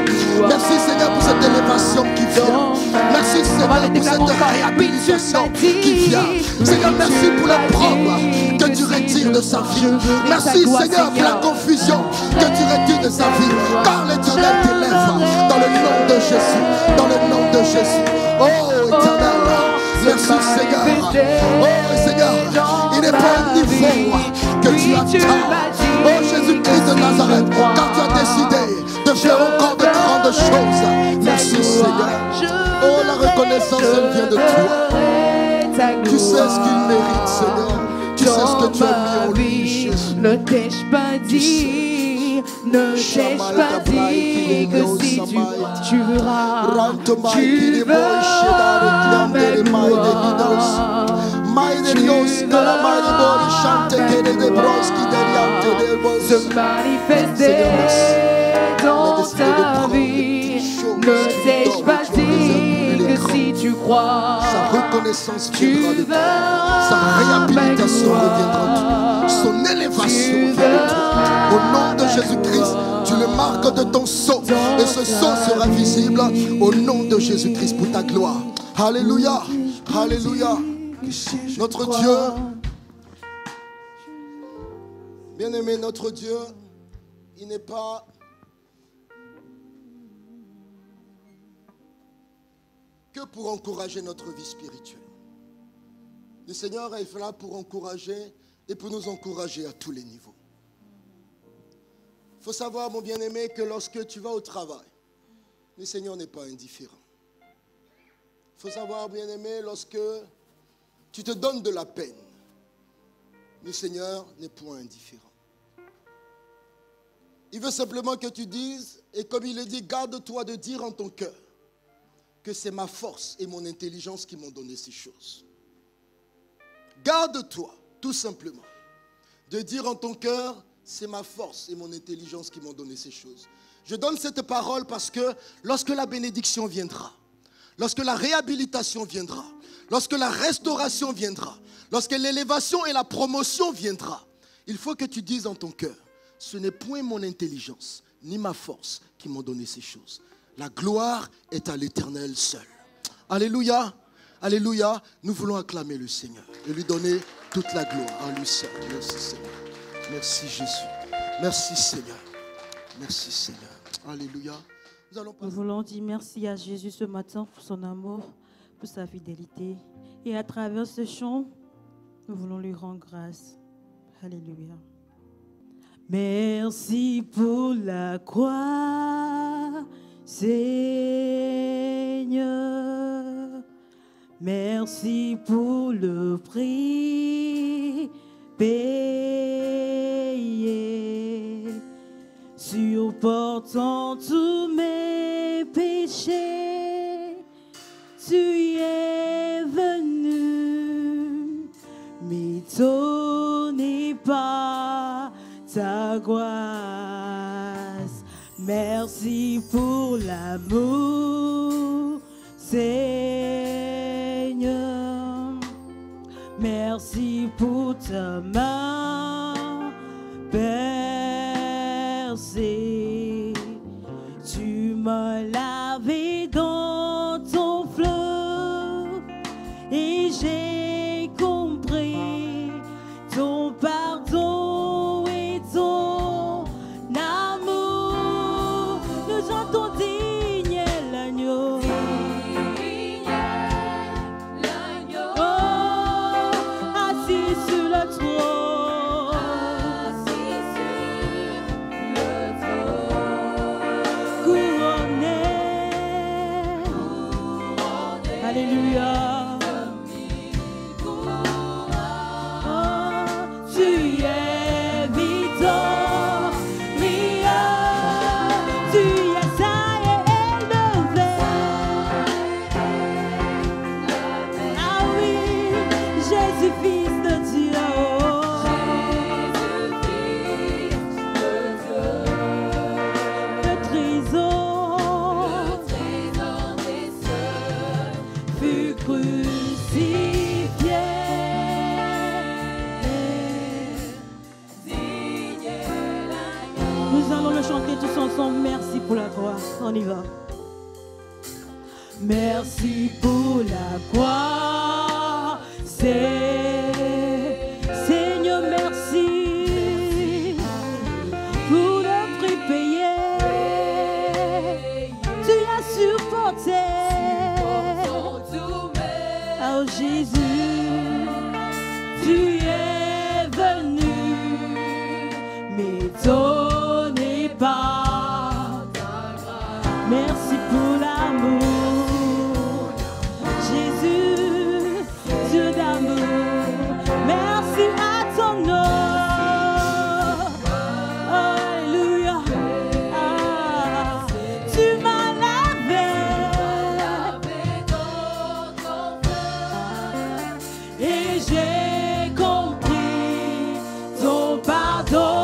Merci Seigneur pour cette élévation qui vient. Merci Seigneur pour cette réhabilitation qui vient. Seigneur, merci pour la preuve que tu retires de sa vie. Merci Seigneur pour la confusion que tu retires de sa vie. Car l'Éternel t'élève dans le nom de Jésus. Dans le nom de Jésus. Oh Éternel, merci Seigneur. Oh Seigneur, il n'est pas un niveau que tu attends. Oh Jésus-Christ de Nazareth, car tu as décidé de faire encore de grandes choses. Merci Seigneur. Oh, la reconnaissance, elle vient de toi. Tu sais ce qu'il mérite, Seigneur. Tu sais ce que tu as mis en lui, Jésus. Ne t'ai-je pas dit, ne t'ai-je pas dit que si tu tueras, tu verras avec moi. Se manifester dans ta vie. Ne t'ai-je pas dit que si tu crois, sa reconnaissance tu viendra de toi. verras Sa réhabilitation avec reviendra de toi. Son élévation viendra de toi. Au nom de Jésus-Christ, tu le marques de ton sceau. Et ce sceau sera visible au nom de Jésus-Christ pour ta gloire. Alléluia. Alléluia. Notre Dieu, bien-aimé, notre Dieu, il n'est pas que pour encourager notre vie spirituelle. Le Seigneur est là pour encourager et pour nous encourager à tous les niveaux. Il faut savoir, mon bien-aimé, que lorsque tu vas au travail, le Seigneur n'est pas indifférent. Il faut savoir, bien-aimé, lorsque tu te donnes de la peine, le Seigneur n'est point indifférent. Il veut simplement que tu dises, et comme il le dit, garde-toi de dire en ton cœur que c'est ma force et mon intelligence qui m'ont donné ces choses. Garde-toi, tout simplement, de dire en ton cœur, c'est ma force et mon intelligence qui m'ont donné ces choses. Je donne cette parole parce que lorsque la bénédiction viendra, lorsque la réhabilitation viendra, lorsque la restauration viendra, lorsque l'élévation et la promotion viendra, il faut que tu dises en ton cœur, ce n'est point mon intelligence ni ma force qui m'ont donné ces choses. La gloire est à l'Éternel seul. Alléluia, alléluia. Nous voulons acclamer le Seigneur et lui donner toute la gloire à lui seul. Merci Seigneur. Merci Jésus. Merci Seigneur. Merci Seigneur. Alléluia. Nous voulons dire merci à Jésus ce matin pour son amour, pour sa fidélité. Et à travers ce chant, nous voulons lui rendre grâce. Alléluia. Merci pour la croix, Seigneur. Merci pour le prix payé, supportant tous mes péchés. Tu es venu m'étonnez par ta grâce. Merci pour l'amour, Seigneur. Merci pour ta main percée. Tu m'as lavé dans ton fleuve et j'ai compris ton pardon et ton amour. Nous chantons digne est l'agneau. Oh, assis sur le trône. Couronné. Alléluia. Merci pour la croix, on y va. Merci pour la croix, Seigneur, merci pour le prix payé. Tu as supporté, oh Jésus, tu es venu m'étonner par. Merci pour l'amour, Jésus, Dieu d'amour. Merci à ton nom. Alléluia. Ah, tu m'as lavé et j'ai compris ton pardon.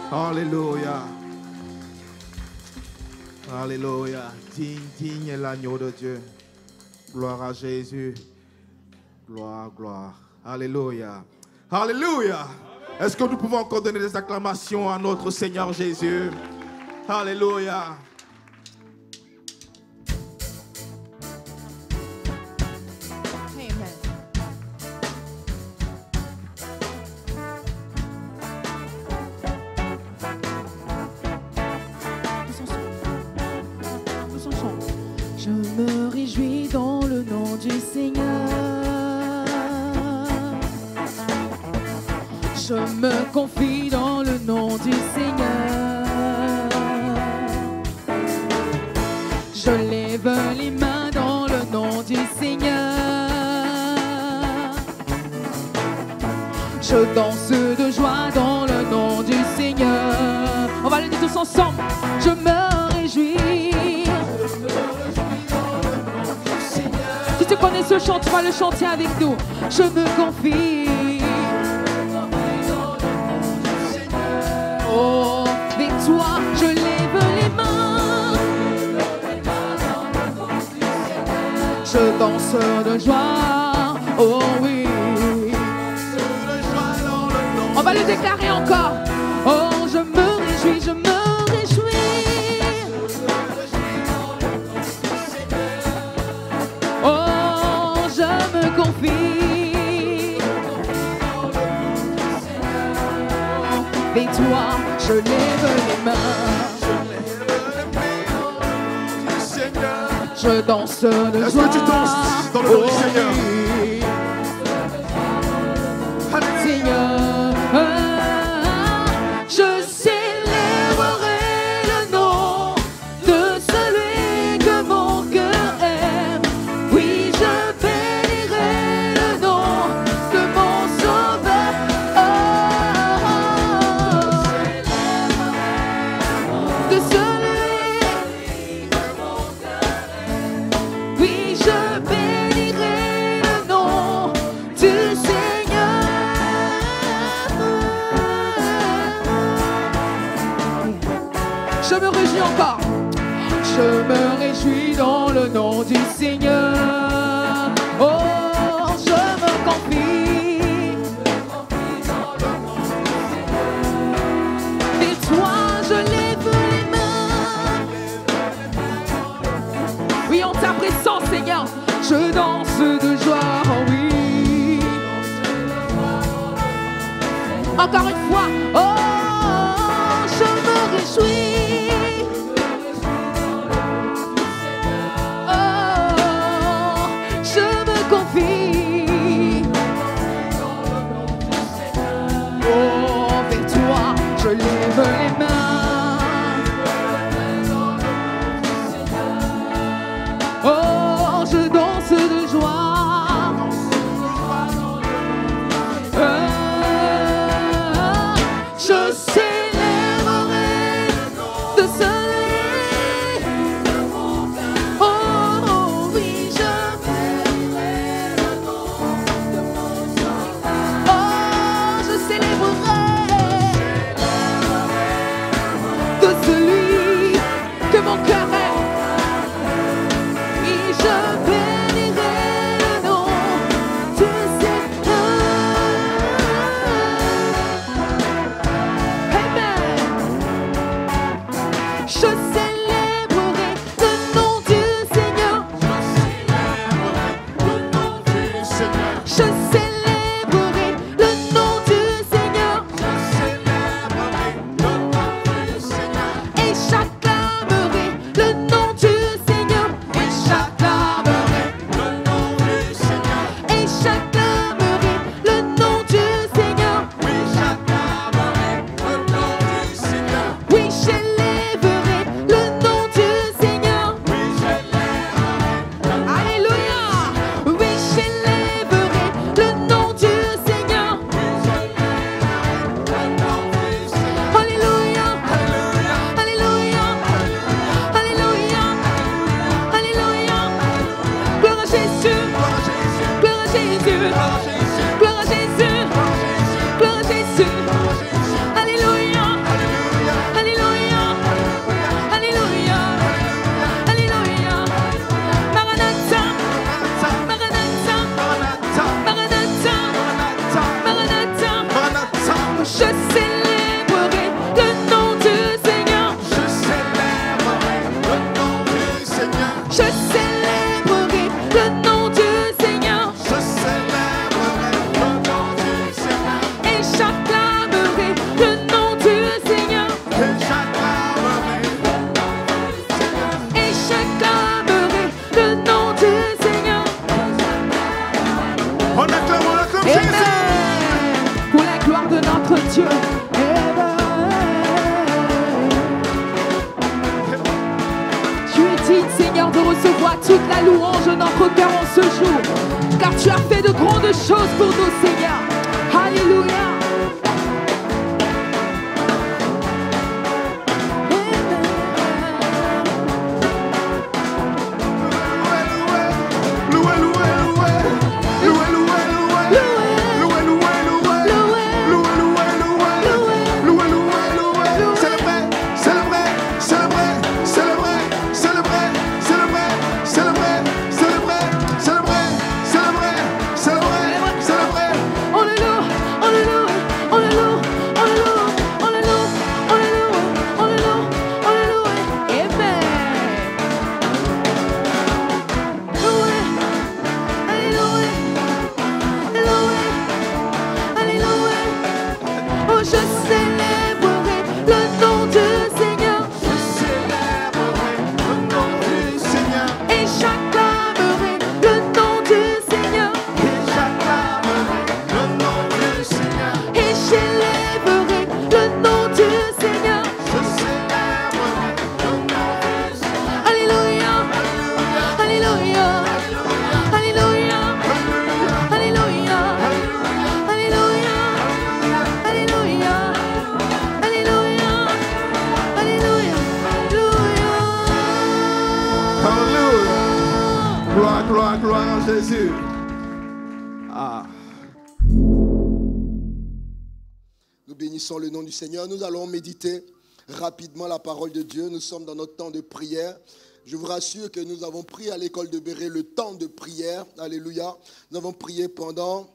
Alléluia. Alléluia. Digne est l'agneau de Dieu. Gloire à Jésus. Gloire, gloire. Alléluia. Alléluia. Est-ce que nous pouvons encore donner des acclamations à notre Seigneur Jésus? Alléluia. Je me réjouis dans le nom du Seigneur. Je me confie dans le nom du Seigneur. Je lève les mains dans le nom du Seigneur. Je danse de joie dans le nom du Seigneur. On va le dire tous ensemble. Je me ce chant, tu vas le chanter avec nous. Je me confie. Oh, avec toi, je lève les mains. Je danse de joie. Oh oui. On va le déclarer encore. Oh, je me réjouis, je me réjouis. Oh, je me confie. Et toi, je lève les mains. Je danse de joie. Est-ce que tu danses dans le nom du Seigneur? Seigneur, je célébrerai le nom de celui que mon cœur aime. Oui, je bénirai le nom de mon sauveur. De celui que mon cœur aime. Oui, je bénirai le nom du Seigneur. Je me réjouis encore. Je me réjouis dans le nom du Seigneur. Oh, je me confie. Et toi, je lève les mains. Oui, en ta présence, Seigneur, je danse de joie. Oh oui. Encore une fois. Oh, je me réjouis. Oh, je me confie. Oh, vers toi, je lève les mains. Oh, je danse de joie. Je célébrerai de celui. Oh oui, je bénirai le nom de mon sauveur. Oh, je célébrerai de celui que mon cœur aime. Oui, je bénirai le nom du Seigneur. Je célébrerai le nom du Seigneur. Je célébrerai le nom du Seigneur. Et j'acclamerai le nom du Seigneur. Et j'acclamerai et j'acclamerai le nom du Seigneur. Oui, j'élèverai le nom du Seigneur. Alléluia. Oui, j'élèverai le nom du Seigneur. Alléluia. Alléluia. Alléluia. Alléluia. Gloire à Jésus. Gloire à Jésus. Gloire à Jésus. Gloire à Jésus. Alléluia. Alléluia. Alléluia. Alléluia. Maranatha. Maranatha. Maranatha. Maranatha. Je célébrerai le nom du Seigneur. Je célébrerai le nom du Seigneur. Et j'acclamerai le nom du Seigneur. Et j'acclamerai le nom du Seigneur. On acclame Amen. Jésus. Pour la gloire de notre Dieu. Amen. Tu es digne, Seigneur, de recevoir toute la louange de notre cœur en ce jour. Car tu as fait de grandes choses pour nous, Seigneur. Alléluia. Loué, loué, loué. Jésus. Ah. Nous bénissons le nom du Seigneur. Nous allons méditer rapidement la parole de Dieu. Nous sommes dans notre temps de prière. Je vous rassure que nous avons pris à l'école de Béret le temps de prière. Alléluia. Nous avons prié pendant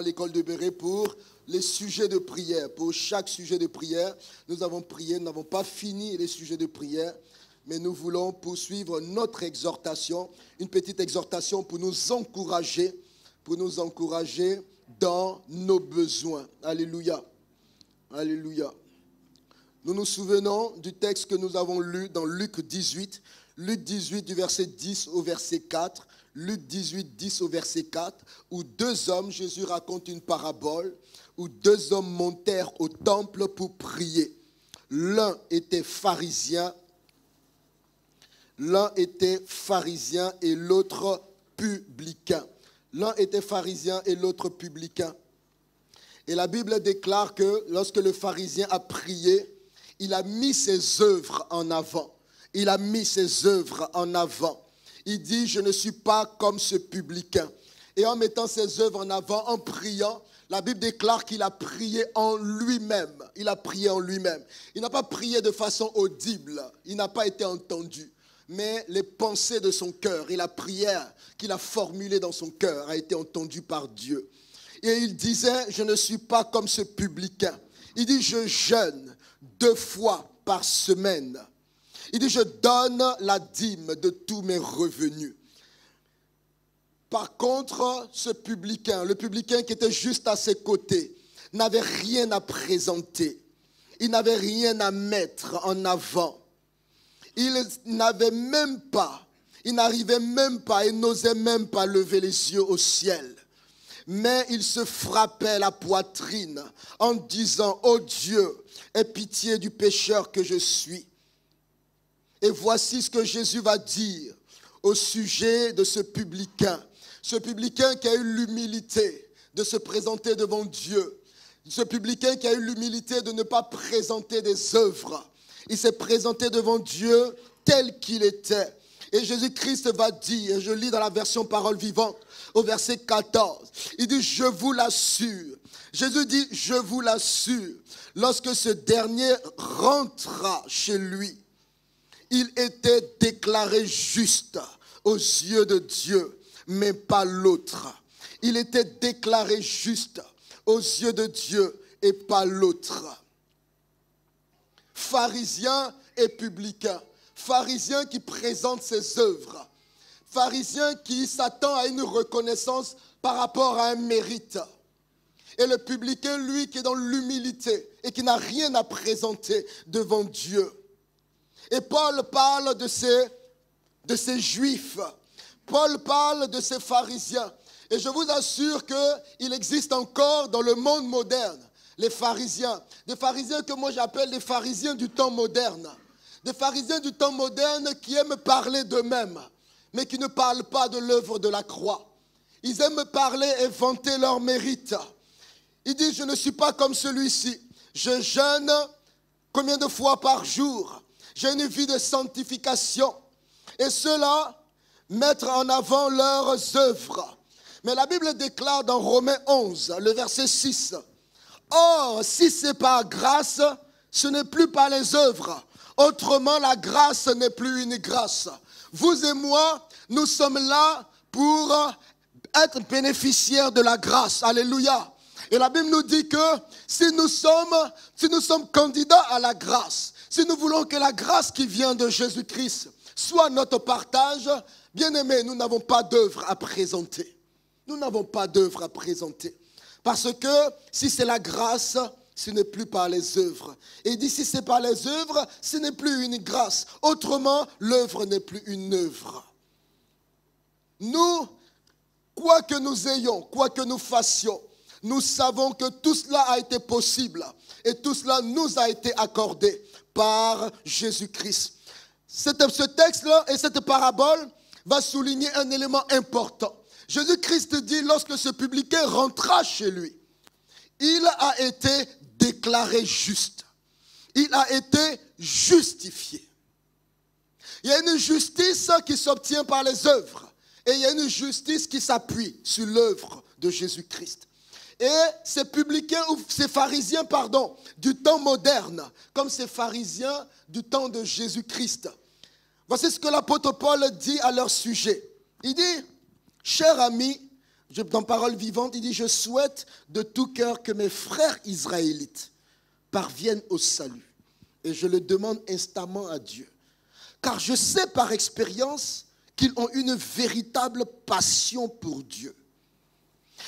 l'école de Béret pour les sujets de prière. Pour chaque sujet de prière, nous avons prié. Nous n'avons pas fini les sujets de prière, mais nous voulons poursuivre notre exhortation. Une petite exhortation pour nous encourager dans nos besoins. Alléluia. Alléluia. Nous nous souvenons du texte que nous avons lu dans Luc 18. Luc 18 du verset 10 au verset 4. Luc 18, 10 au verset 4. Où deux hommes, Jésus raconte une parabole, où deux hommes montèrent au temple pour prier. L'un était pharisien et l'autre publicain. L'un était pharisien et l'autre publicain. Et la Bible déclare que lorsque le pharisien a prié, il a mis ses œuvres en avant. Il a mis ses œuvres en avant. Il dit, je ne suis pas comme ce publicain. Et en mettant ses œuvres en avant, en priant, la Bible déclare qu'il a prié en lui-même. Il a prié en lui-même. Il n'a pas prié de façon audible. Il n'a pas été entendu. Mais les pensées de son cœur et la prière qu'il a formulée dans son cœur a été entendue par Dieu. Et il disait, je ne suis pas comme ce publicain. Il dit, je jeûne 2 fois par semaine. Il dit, je donne la dîme de tous mes revenus. Par contre, ce publicain, le publicain qui était juste à ses côtés, n'avait rien à présenter. Il n'avait rien à mettre en avant. Il n'arrivait même pas, il n'osait même pas lever les yeux au ciel. Mais il se frappait la poitrine en disant, ô Dieu, aie pitié du pécheur que je suis. Et voici ce que Jésus va dire au sujet de ce publicain. Ce publicain qui a eu l'humilité de se présenter devant Dieu. Ce publicain qui a eu l'humilité de ne pas présenter des œuvres. Il s'est présenté devant Dieu tel qu'il était. Et Jésus-Christ va dire, je lis dans la version parole vivante, au verset 14, il dit, je vous l'assure. Jésus dit, je vous l'assure, lorsque ce dernier rentra chez lui, il était déclaré juste aux yeux de Dieu, mais pas l'autre. Il était déclaré juste aux yeux de Dieu et pas l'autre. Pharisien et publicain. Pharisien qui présente ses œuvres. Pharisien qui s'attend à une reconnaissance par rapport à un mérite. Et le publicain, lui, qui est dans l'humilité et qui n'a rien à présenter devant Dieu. Et Paul parle de ces juifs. Paul parle de ces pharisiens. Et je vous assure qu'il existe encore dans le monde moderne les pharisiens. Des pharisiens que moi j'appelle les pharisiens du temps moderne. Des pharisiens du temps moderne qui aiment parler d'eux-mêmes, mais qui ne parlent pas de l'œuvre de la croix. Ils aiment parler et vanter leur mérite. Ils disent, je ne suis pas comme celui-ci. Je jeûne combien de fois par jour? J'ai une vie de sanctification. Et ceux-là mettent en avant leurs œuvres. Mais la Bible déclare dans Romains 11, le verset 6, or, si c'est par grâce, ce n'est plus par les œuvres. Autrement, la grâce n'est plus une grâce. Vous et moi, nous sommes là pour être bénéficiaires de la grâce. Alléluia. Et la Bible nous dit que si nous sommes candidats à la grâce, si nous voulons que la grâce qui vient de Jésus-Christ soit notre partage, bien aimés, nous n'avons pas d'œuvre à présenter. Nous n'avons pas d'œuvre à présenter. Parce que si c'est la grâce, ce n'est plus par les œuvres. Et il dit, si c'est par les œuvres, ce n'est plus une grâce. Autrement, l'œuvre n'est plus une œuvre. Nous, quoi que nous ayons, quoi que nous fassions, nous savons que tout cela a été possible. Et tout cela nous a été accordé par Jésus-Christ. Ce texte-là et cette parabole va souligner un élément important. Jésus-Christ dit, lorsque ce publicain rentra chez lui, il a été déclaré juste. Il a été justifié. Il y a une justice qui s'obtient par les œuvres Et il y a une justice qui s'appuie sur l'œuvre de Jésus-Christ. Et ces publicains, ou ces pharisiens, du temps moderne, comme ces pharisiens du temps de Jésus-Christ. Voici ce que l'apôtre Paul dit à leur sujet. Il dit, cher ami, dans Parole vivante, il dit, je souhaite de tout cœur que mes frères israélites parviennent au salut. Et je le demande instamment à Dieu. Car je sais par expérience qu'ils ont une véritable passion pour Dieu.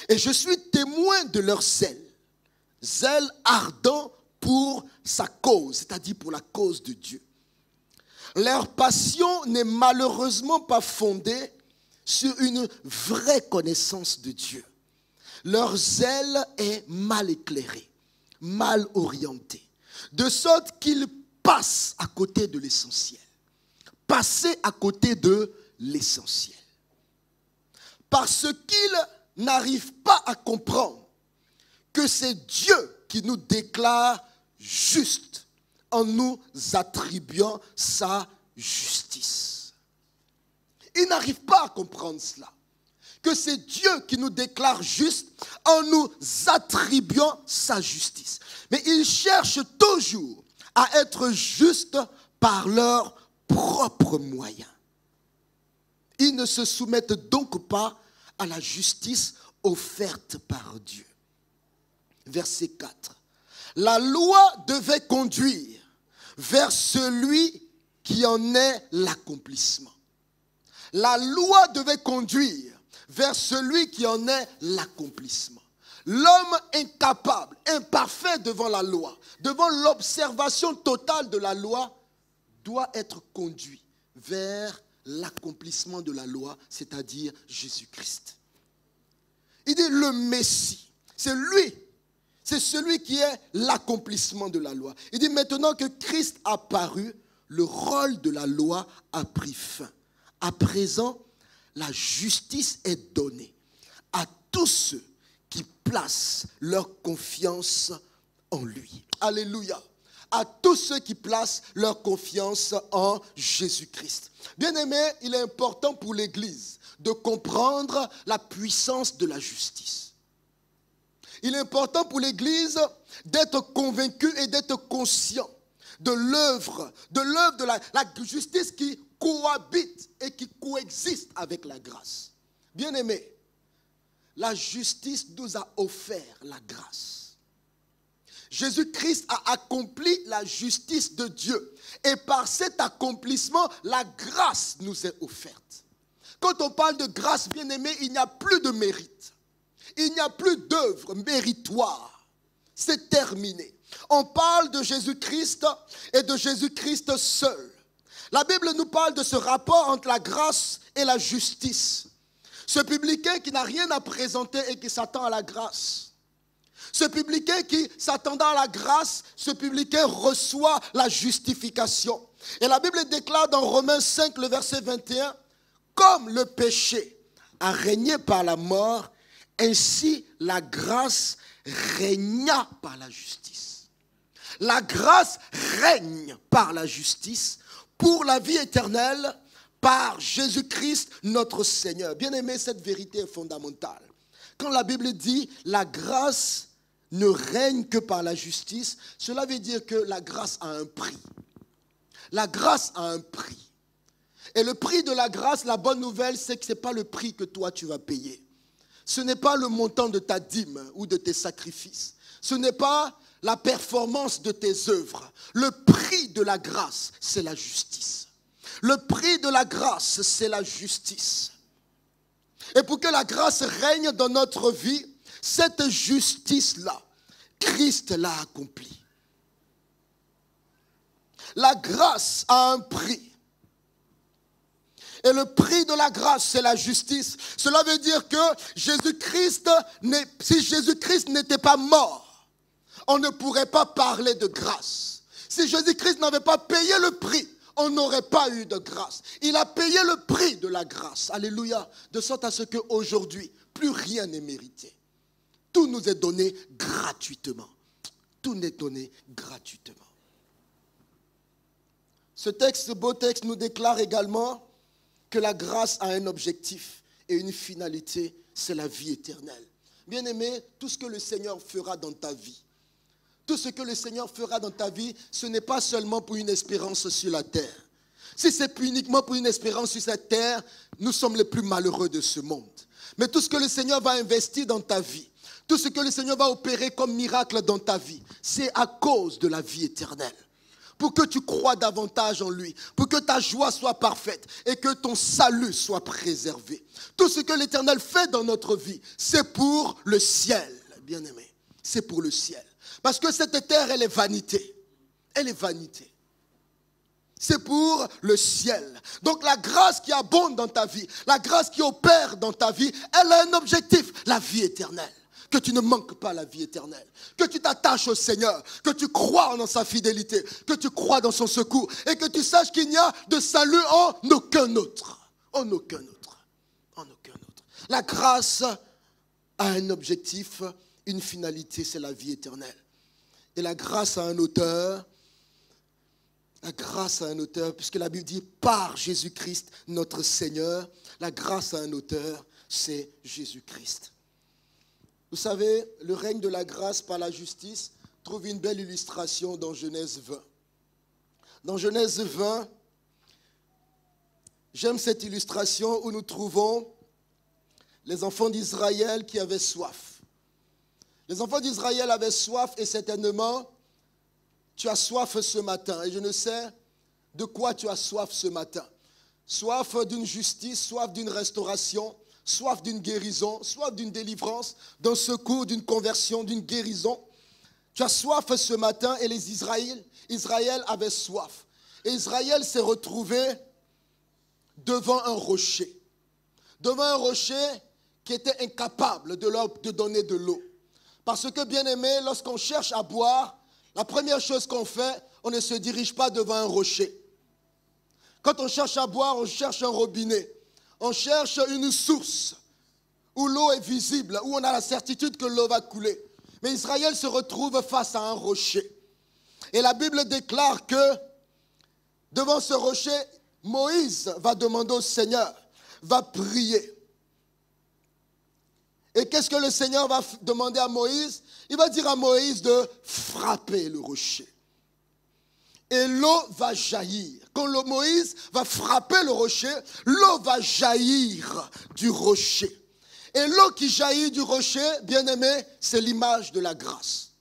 Et je suis témoin de leur zèle ardent pour sa cause, c'est-à-dire pour la cause de Dieu. Leur passion n'est malheureusement pas fondée sur une vraie connaissance de Dieu. Leur zèle est mal éclairé, mal orienté, de sorte qu'ils passent à côté de l'essentiel. Passer à côté de l'essentiel. Parce qu'ils n'arrivent pas à comprendre que c'est Dieu qui nous déclare justes en nous attribuant sa justice. Ils n'arrivent pas à comprendre cela. Que c'est Dieu qui nous déclare justes en nous attribuant sa justice. Mais ils cherchent toujours à être justes par leurs propres moyens. Ils ne se soumettent donc pas à la justice offerte par Dieu. Verset 4. La loi devait conduire vers celui qui en est l'accomplissement. La loi devait conduire vers celui qui en est l'accomplissement. L'homme incapable, imparfait devant la loi, devant l'observation totale de la loi, doit être conduit vers l'accomplissement de la loi, c'est-à-dire Jésus-Christ. Il dit le Messie, c'est lui, c'est celui qui est l'accomplissement de la loi. Il dit maintenant que Christ a paru, le rôle de la loi a pris fin. À présent, la justice est donnée à tous ceux qui placent leur confiance en lui. Alléluia. À tous ceux qui placent leur confiance en Jésus-Christ. Bien-aimés, il est important pour l'Église de comprendre la puissance de la justice. Il est important pour l'Église d'être convaincu et d'être conscient de l'œuvre de la justice qui cohabite et qui coexiste avec la grâce. Bien-aimés, la justice nous a offert la grâce. Jésus-Christ a accompli la justice de Dieu. Et par cet accomplissement, la grâce nous est offerte. Quand on parle de grâce, bien-aimé, il n'y a plus de mérite. Il n'y a plus d'œuvre méritoire. C'est terminé. On parle de Jésus-Christ et de Jésus-Christ seul. La Bible nous parle de ce rapport entre la grâce et la justice. Ce publicain qui n'a rien à présenter et qui s'attend à la grâce. Ce publicain qui s'attendant à la grâce, ce publicain reçoit la justification. Et la Bible déclare dans Romains 5, le verset 21, « Comme le péché a régné par la mort, ainsi la grâce régna par la justice. » La grâce règne par la justice pour la vie éternelle par Jésus-Christ notre Seigneur. Bien aimé, cette vérité est fondamentale. Quand la Bible dit « la grâce ne règne que par la justice », cela veut dire que la grâce a un prix. La grâce a un prix. Et le prix de la grâce, la bonne nouvelle, c'est que ce n'est pas le prix que toi tu vas payer. Ce n'est pas le montant de ta dîme ou de tes sacrifices. Ce n'est pas la performance de tes œuvres. Le prix de la grâce, c'est la justice. Le prix de la grâce, c'est la justice. Et pour que la grâce règne dans notre vie, cette justice-là, Christ l'a accomplie. La grâce a un prix. Et le prix de la grâce, c'est la justice. Cela veut dire que si Jésus-Christ n'était pas mort, on ne pourrait pas parler de grâce. Si Jésus-Christ n'avait pas payé le prix, on n'aurait pas eu de grâce. Il a payé le prix de la grâce. Alléluia. De sorte à ce qu'aujourd'hui, plus rien n'est mérité. Tout nous est donné gratuitement. Tout nous est donné gratuitement. Ce beau texte nous déclare également que la grâce a un objectif. et une finalité, c'est la vie éternelle. Bien-aimé, tout ce que le Seigneur fera dans ta vie, tout ce que le Seigneur fera dans ta vie, ce n'est pas seulement pour une espérance sur la terre. Si c'est uniquement pour une espérance sur cette terre, nous sommes les plus malheureux de ce monde. Mais tout ce que le Seigneur va investir dans ta vie, tout ce que le Seigneur va opérer comme miracle dans ta vie, c'est à cause de la vie éternelle. Pour que tu crois davantage en lui, pour que ta joie soit parfaite et que ton salut soit préservé. Tout ce que l'Éternel fait dans notre vie, c'est pour le ciel, bien-aimé. C'est pour le ciel. Parce que cette terre, elle est vanité. Elle est vanité. C'est pour le ciel. Donc la grâce qui abonde dans ta vie, la grâce qui opère dans ta vie, elle a un objectif, la vie éternelle. Que tu ne manques pas la vie éternelle. Que tu t'attaches au Seigneur, que tu crois en sa fidélité, que tu crois dans son secours et que tu saches qu'il n'y a de salut en aucun autre. En aucun autre. En aucun autre. La grâce a un objectif, une finalité, c'est la vie éternelle. Et la grâce a un auteur. La grâce a un auteur, puisque la Bible dit par Jésus-Christ, notre Seigneur. La grâce a un auteur, c'est Jésus-Christ. Vous savez, le règne de la grâce par la justice trouve une belle illustration dans Genèse 20. Dans Genèse 20, j'aime cette illustration où nous trouvons les enfants d'Israël qui avaient soif. Les enfants d'Israël avaient soif et certainement, tu as soif ce matin et je ne sais de quoi tu as soif ce matin. Soif d'une justice, soif d'une restauration, soif d'une guérison, soif d'une délivrance, d'un secours, d'une conversion, d'une guérison. Tu as soif ce matin et les Israël avait soif. Et Israël s'est retrouvé devant un rocher. Devant un rocher qui était incapable de leur donner de l'eau. Parce que, bien aimé, lorsqu'on cherche à boire, la première chose qu'on fait, on ne se dirige pas devant un rocher. Quand on cherche à boire, on cherche un robinet. On cherche une source où l'eau est visible, où on a la certitude que l'eau va couler. Mais Israël se retrouve face à un rocher. Et la Bible déclare que devant ce rocher, Moïse va demander au Seigneur, va prier. Et qu'est-ce que le Seigneur va demander à Moïse? Il va dire à Moïse de frapper le rocher. Et l'eau va jaillir. Quand Moïse va frapper le rocher, l'eau va jaillir du rocher. Et l'eau qui jaillit du rocher, bien aimé, c'est l'image de la grâce.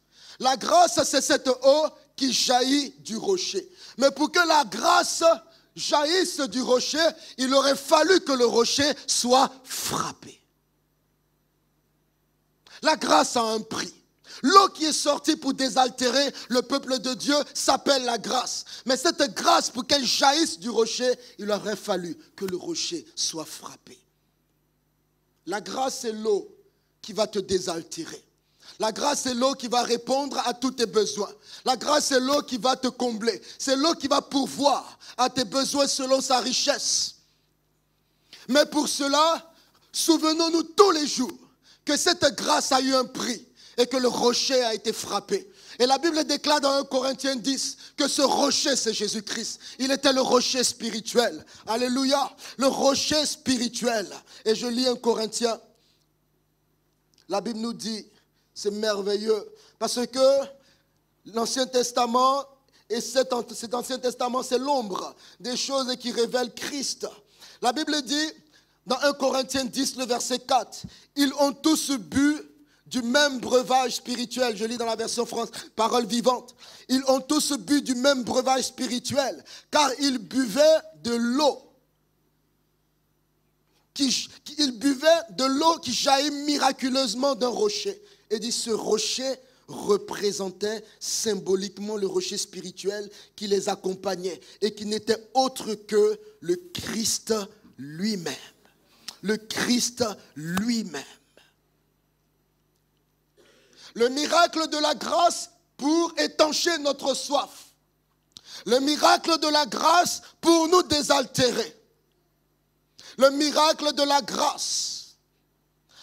La grâce, c'est cette eau qui jaillit du rocher. Mais pour que la grâce jaillisse du rocher, il aurait fallu que le rocher soit frappé. La grâce a un prix. L'eau qui est sortie pour désaltérer le peuple de Dieu s'appelle la grâce. Mais cette grâce, pour qu'elle jaillisse du rocher, il aurait fallu que le rocher soit frappé. La grâce, c'est l'eau qui va te désaltérer. La grâce, c'est l'eau qui va répondre à tous tes besoins. La grâce, c'est l'eau qui va te combler. C'est l'eau qui va pourvoir à tes besoins selon sa richesse. Mais pour cela, souvenons-nous tous les jours que cette grâce a eu un prix et que le rocher a été frappé. Et la Bible déclare dans 1 Corinthiens 10 que ce rocher, c'est Jésus-Christ. Il était le rocher spirituel. Alléluia. Le rocher spirituel. Et je lis 1 Corinthiens. La Bible nous dit, c'est merveilleux, parce que l'Ancien Testament et cet Ancien Testament, c'est l'ombre des choses qui révèlent Christ. La Bible dit, dans 1 Corinthiens 10, le verset 4, ils ont tous bu du même breuvage spirituel. Je lis dans la version France, parole vivante. Ils ont tous bu du même breuvage spirituel, car ils buvaient de l'eau. Ils buvaient de l'eau qui jaillit miraculeusement d'un rocher. Et dit, ce rocher représentait symboliquement le rocher spirituel qui les accompagnait et qui n'était autre que le Christ lui-même. Le Christ lui-même. Le miracle de la grâce pour étancher notre soif. Le miracle de la grâce pour nous désaltérer. Le miracle de la grâce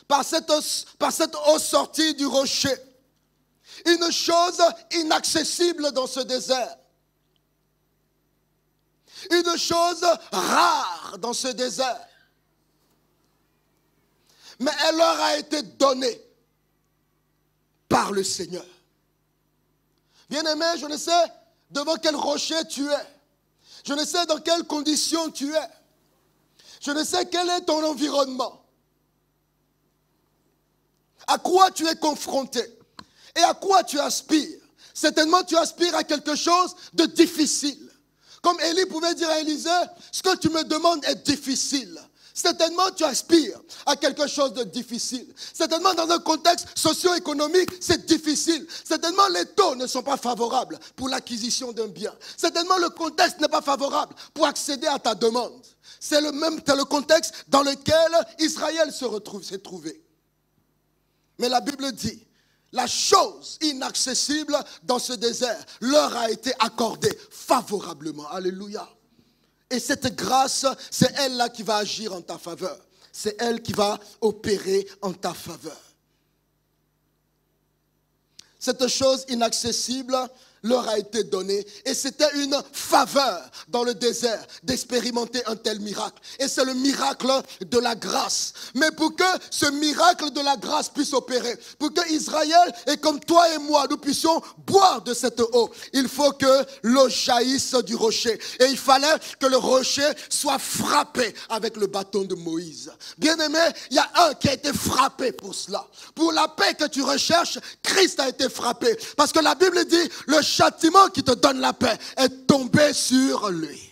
par cette eau sortie du rocher. Une chose inaccessible dans ce désert. Une chose rare dans ce désert. mais elle leur a été donnée par le Seigneur. Bien-aimé, je ne sais devant quel rocher tu es. Je ne sais dans quelles conditions tu es. Je ne sais quel est ton environnement. À quoi tu es confronté et à quoi tu aspires. Certainement, tu aspires à quelque chose de difficile. Comme Élie pouvait dire à Élisée, ce que tu me demandes est difficile. Certainement, tu aspires à quelque chose de difficile. Certainement, dans un contexte socio-économique, c'est difficile. Certainement, les taux ne sont pas favorables pour l'acquisition d'un bien. Certainement, le contexte n'est pas favorable pour accéder à ta demande. C'est le contexte dans lequel Israël s'est trouvé. Mais la Bible dit, la chose inaccessible dans ce désert leur a été accordée favorablement. Alléluia. Et cette grâce, c'est elle-là qui va agir en ta faveur. C'est elle qui va opérer en ta faveur. Cette chose inaccessible leur a été donnée. Et c'était une faveur dans le désert d'expérimenter un tel miracle. Et c'est le miracle de la grâce. Mais pour que ce miracle de la grâce puisse opérer, pour que Israël, et comme toi et moi, nous puissions boire de cette eau, il faut que l'eau jaillisse du rocher. Et il fallait que le rocher soit frappé avec le bâton de Moïse. Bien-aimé, il y a un qui a été frappé pour cela. Pour la paix que tu recherches, Christ a été frappé. Parce que la Bible dit, le châtiment qui te donne la paix est tombé sur lui.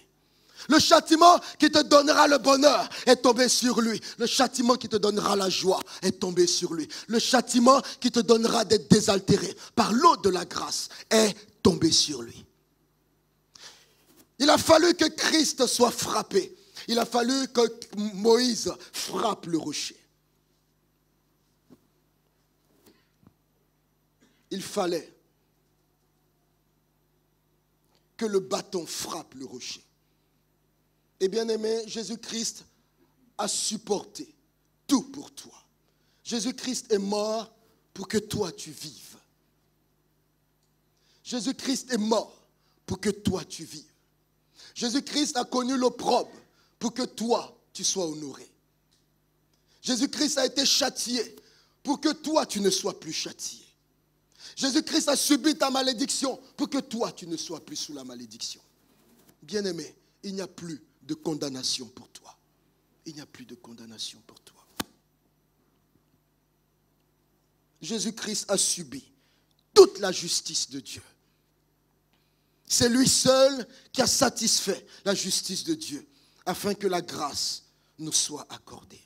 Le châtiment qui te donnera le bonheur est tombé sur lui. Le châtiment qui te donnera la joie est tombé sur lui. Le châtiment qui te donnera d'être désaltéré par l'eau de la grâce est tombé sur lui. Il a fallu que Christ soit frappé. Il a fallu que Moïse frappe le rocher. Il fallait que le bâton frappe le rocher. Et bien aimé, Jésus-Christ a supporté tout pour toi. Jésus-Christ est mort pour que toi tu vives. Jésus-Christ est mort pour que toi tu vives. Jésus-Christ a connu l'opprobre pour que toi tu sois honoré. Jésus-Christ a été châtié pour que toi tu ne sois plus châtié. Jésus-Christ a subi ta malédiction pour que toi, tu ne sois plus sous la malédiction. Bien-aimé, il n'y a plus de condamnation pour toi. Il n'y a plus de condamnation pour toi. Jésus-Christ a subi toute la justice de Dieu. C'est lui seul qui a satisfait la justice de Dieu afin que la grâce nous soit accordée.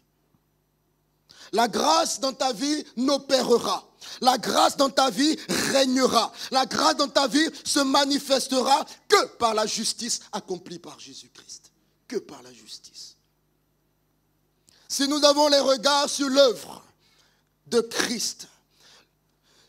La grâce dans ta vie n'opérera. La grâce dans ta vie régnera. La grâce dans ta vie se manifestera que par la justice accomplie par Jésus-Christ. Que par la justice. Si nous avons les regards sur l'œuvre de Christ,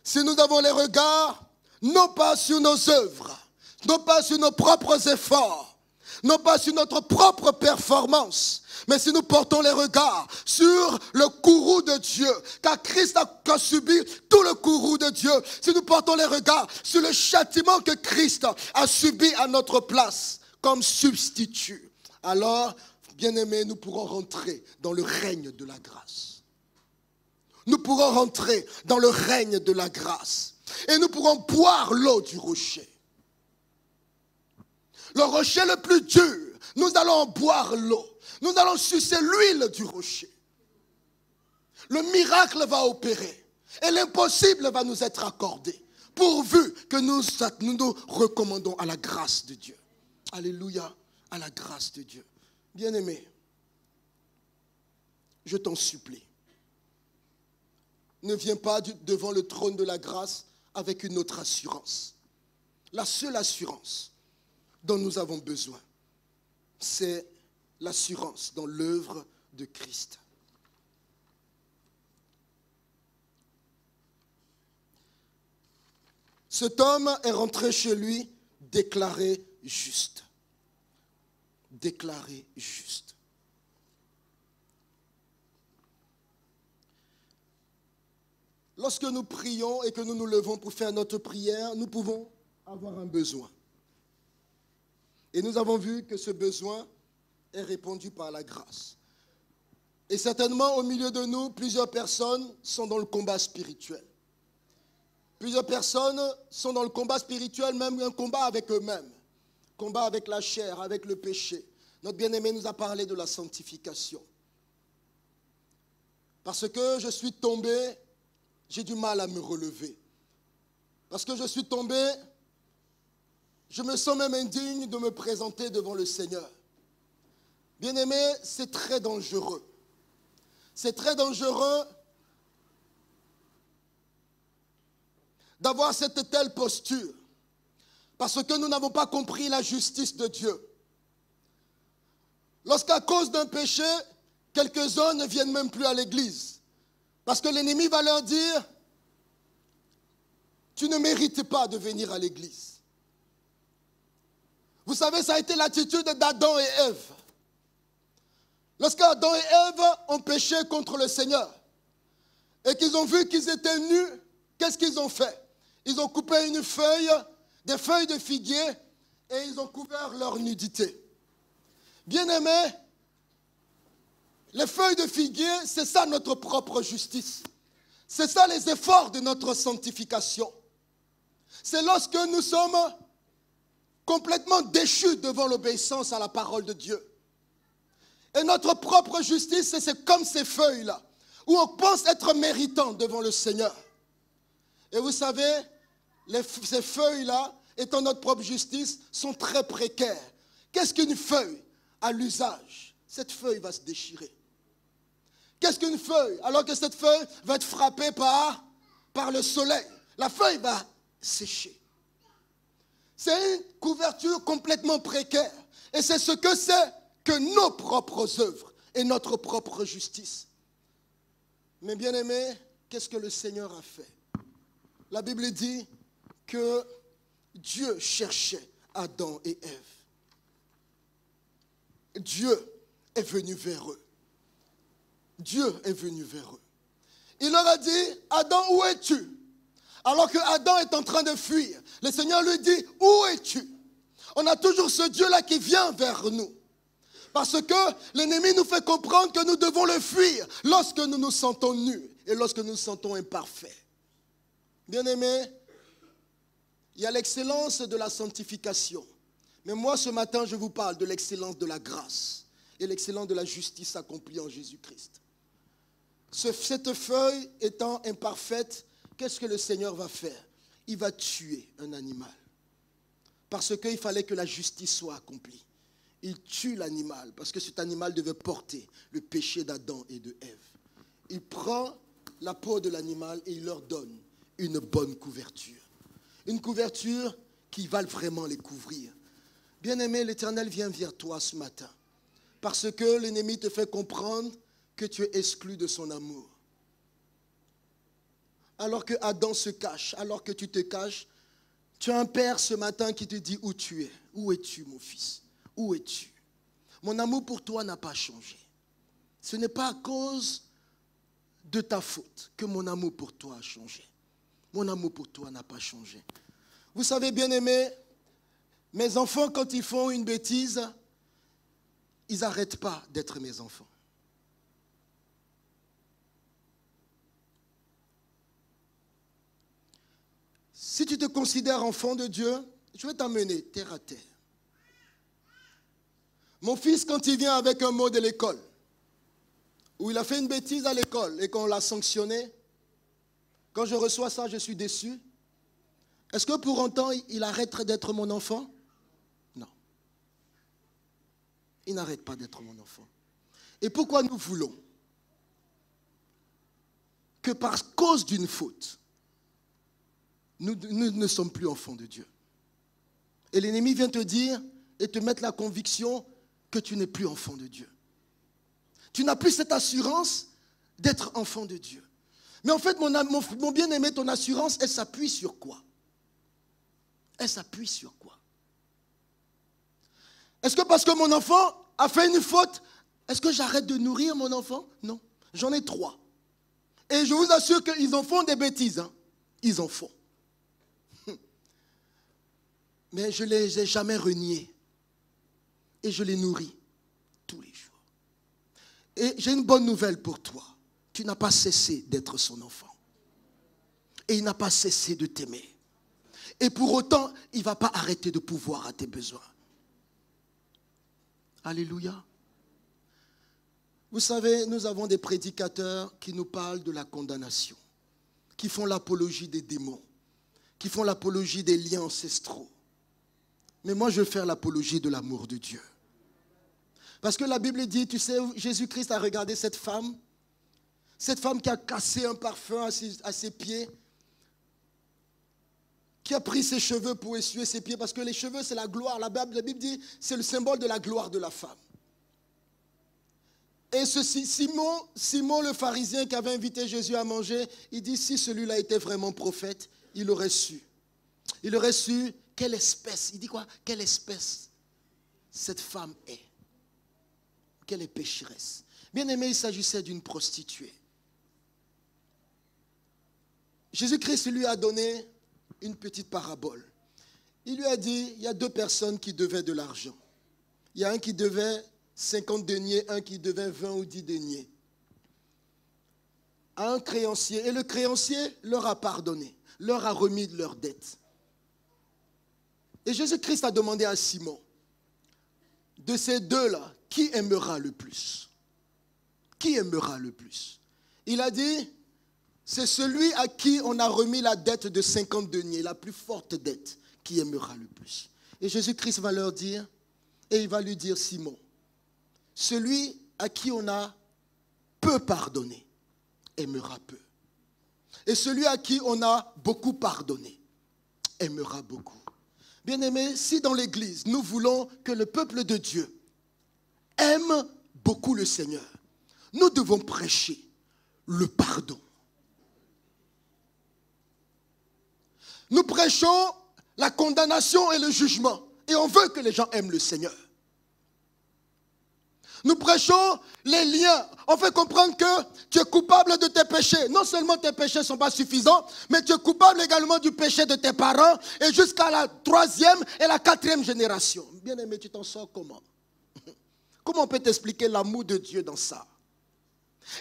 si nous avons les regards non pas sur nos œuvres, non pas sur nos propres efforts, non pas sur notre propre performance, mais si nous portons les regards sur le courroux de Dieu, car Christ a subi tout le courroux de Dieu, si nous portons les regards sur le châtiment que Christ a subi à notre place comme substitut, alors, bien-aimés, nous pourrons rentrer dans le règne de la grâce. Nous pourrons rentrer dans le règne de la grâce. Et nous pourrons boire l'eau du rocher. Le rocher le plus dur, nous allons boire l'eau. Nous allons sucer l'huile du rocher. Le miracle va opérer. Et l'impossible va nous être accordé. Pourvu que nous nous recommandons à la grâce de Dieu. Alléluia, à la grâce de Dieu. Bien-aimé, je t'en supplie. Ne viens pas devant le trône de la grâce avec une autre assurance. La seule assurance dont nous avons besoin, c'est l'assurance dans l'œuvre de Christ. Cet homme est rentré chez lui déclaré juste. Déclaré juste. Lorsque nous prions et que nous nous levons pour faire notre prière, nous pouvons avoir un besoin. Et nous avons vu que ce besoin est répondu par la grâce. Et certainement, au milieu de nous, plusieurs personnes sont dans le combat spirituel. Plusieurs personnes sont dans le combat spirituel, même un combat avec eux-mêmes. Combat avec la chair, avec le péché. Notre bien-aimé nous a parlé de la sanctification. Parce que je suis tombé, j'ai du mal à me relever. Parce que je suis tombé, je me sens même indigne de me présenter devant le Seigneur. Bien-aimé, c'est très dangereux. C'est très dangereux d'avoir cette telle posture. Parce que nous n'avons pas compris la justice de Dieu. Lorsqu'à cause d'un péché, quelques-uns ne viennent même plus à l'église. Parce que l'ennemi va leur dire, tu ne mérites pas de venir à l'église. Vous savez, ça a été l'attitude d'Adam et Ève. Lorsqu'Adam et Ève ont péché contre le Seigneur et qu'ils ont vu qu'ils étaient nus, qu'est-ce qu'ils ont fait? Ils ont coupé une feuille, des feuilles de figuier, et ils ont couvert leur nudité. Bien-aimés, les feuilles de figuier, c'est ça notre propre justice. C'est ça les efforts de notre sanctification. C'est lorsque nous sommes complètement déchus devant l'obéissance à la parole de Dieu. Et notre propre justice, c'est comme ces feuilles-là, où on pense être méritant devant le Seigneur. Et vous savez, ces feuilles-là, étant notre propre justice, sont très précaires. Qu'est-ce qu'une feuille à l'usage? Cette feuille va se déchirer. Qu'est-ce qu'une feuille? Alors que cette feuille va être frappée par le soleil. La feuille va sécher. C'est une couverture complètement précaire. Et c'est ce que c'est que nos propres œuvres et notre propre justice. Mais bien aimé, qu'est-ce que le Seigneur a fait? La Bible dit que Dieu cherchait Adam et Ève. Dieu est venu vers eux. Dieu est venu vers eux. Il leur a dit, Adam, où es-tu? Alors que Adam est en train de fuir, le Seigneur lui dit, où es-tu? On a toujours ce Dieu-là qui vient vers nous. Parce que l'ennemi nous fait comprendre que nous devons le fuir lorsque nous nous sentons nus et lorsque nous nous sentons imparfaits. Bien-aimés, il y a l'excellence de la sanctification. Mais moi, ce matin, je vous parle de l'excellence de la grâce et l'excellence de la justice accomplie en Jésus-Christ. Cette feuille étant imparfaite, qu'est-ce que le Seigneur va faire? Il va tuer un animal. Parce qu'il fallait que la justice soit accomplie. Il tue l'animal parce que cet animal devait porter le péché d'Adam et de Ève. Il prend la peau de l'animal et il leur donne une bonne couverture. Une couverture qui va vraiment les couvrir. Bien-aimé, l'Éternel vient vers toi ce matin. Parce que l'ennemi te fait comprendre que tu es exclu de son amour. Alors que Adam se cache, alors que tu te caches, tu as un père ce matin qui te dit où tu es. Où es-tu, mon fils? Où es-tu? Mon amour pour toi n'a pas changé. Ce n'est pas à cause de ta faute que mon amour pour toi a changé. Mon amour pour toi n'a pas changé. Vous savez, bien-aimés, mes enfants, quand ils font une bêtise, ils n'arrêtent pas d'être mes enfants. Si tu te considères enfant de Dieu, je vais t'amener terre à terre. Mon fils, quand il vient avec un mot de l'école, où il a fait une bêtise à l'école et qu'on l'a sanctionné, quand je reçois ça, je suis déçu. Est-ce que pour autant, il arrête d'être mon enfant? Non. Il n'arrête pas d'être mon enfant. Et pourquoi nous voulons que par cause d'une faute, nous ne sommes plus enfants de Dieu? Et l'ennemi vient te dire et te mettre la conviction que tu n'es plus enfant de Dieu. Tu n'as plus cette assurance d'être enfant de Dieu. Mais en fait, mon bien-aimé, ton assurance, elle s'appuie sur quoi? Elle s'appuie sur quoi? Est-ce que parce que mon enfant a fait une faute, est-ce que j'arrête de nourrir mon enfant? Non. J'en ai 3. Et je vous assure qu'ils en font des bêtises. Hein. Ils en font. Mais je ne les ai jamais reniés. Et je les nourris tous les jours. Et j'ai une bonne nouvelle pour toi. Tu n'as pas cessé d'être son enfant. Et il n'a pas cessé de t'aimer. Et pour autant, il ne va pas arrêter de pouvoir à tes besoins. Alléluia. Vous savez, nous avons des prédicateurs qui nous parlent de la condamnation, qui font l'apologie des démons, qui font l'apologie des liens ancestraux. Mais moi, je veux faire l'apologie de l'amour de Dieu. Parce que la Bible dit, tu sais, Jésus-Christ a regardé cette femme qui a cassé un parfum à ses pieds, qui a pris ses cheveux pour essuyer ses pieds, parce que les cheveux, c'est la gloire. La Bible dit, c'est le symbole de la gloire de la femme. Et Simon le pharisien qui avait invité Jésus à manger, il dit, si celui-là était vraiment prophète, il aurait su. Il aurait su quelle espèce, il dit quoi? Quelle espèce cette femme est. Qu'elle est pécheresse. Bien aimé, il s'agissait d'une prostituée. Jésus-Christ lui a donné une petite parabole. Il lui a dit, il y a deux personnes qui devaient de l'argent. Il y a un qui devait 50 deniers, un qui devait 20 ou 10 deniers. À un créancier. Et le créancier leur a pardonné, leur a remis de leurs dettes. Et Jésus-Christ a demandé à Simon, de ces deux-là, qui aimera le plus? Qui aimera le plus? Il a dit, c'est celui à qui on a remis la dette de 50 deniers, la plus forte dette, qui aimera le plus. Et Jésus-Christ va leur dire, et il va lui dire, Simon, celui à qui on a peu pardonné, aimera peu. Et celui à qui on a beaucoup pardonné, aimera beaucoup. Bien-aimés, si dans l'Église, nous voulons que le peuple de Dieu aime beaucoup le Seigneur, nous devons prêcher le pardon. Nous prêchons la condamnation et le jugement. Et on veut que les gens aiment le Seigneur. Nous prêchons les liens. On fait comprendre que tu es coupable de tes péchés. Non seulement tes péchés ne sont pas suffisants, mais tu es coupable également du péché de tes parents et jusqu'à la 3e et la 4e génération. Bien-aimé, tu t'en sors comment? Comment on peut t'expliquer l'amour de Dieu dans ça?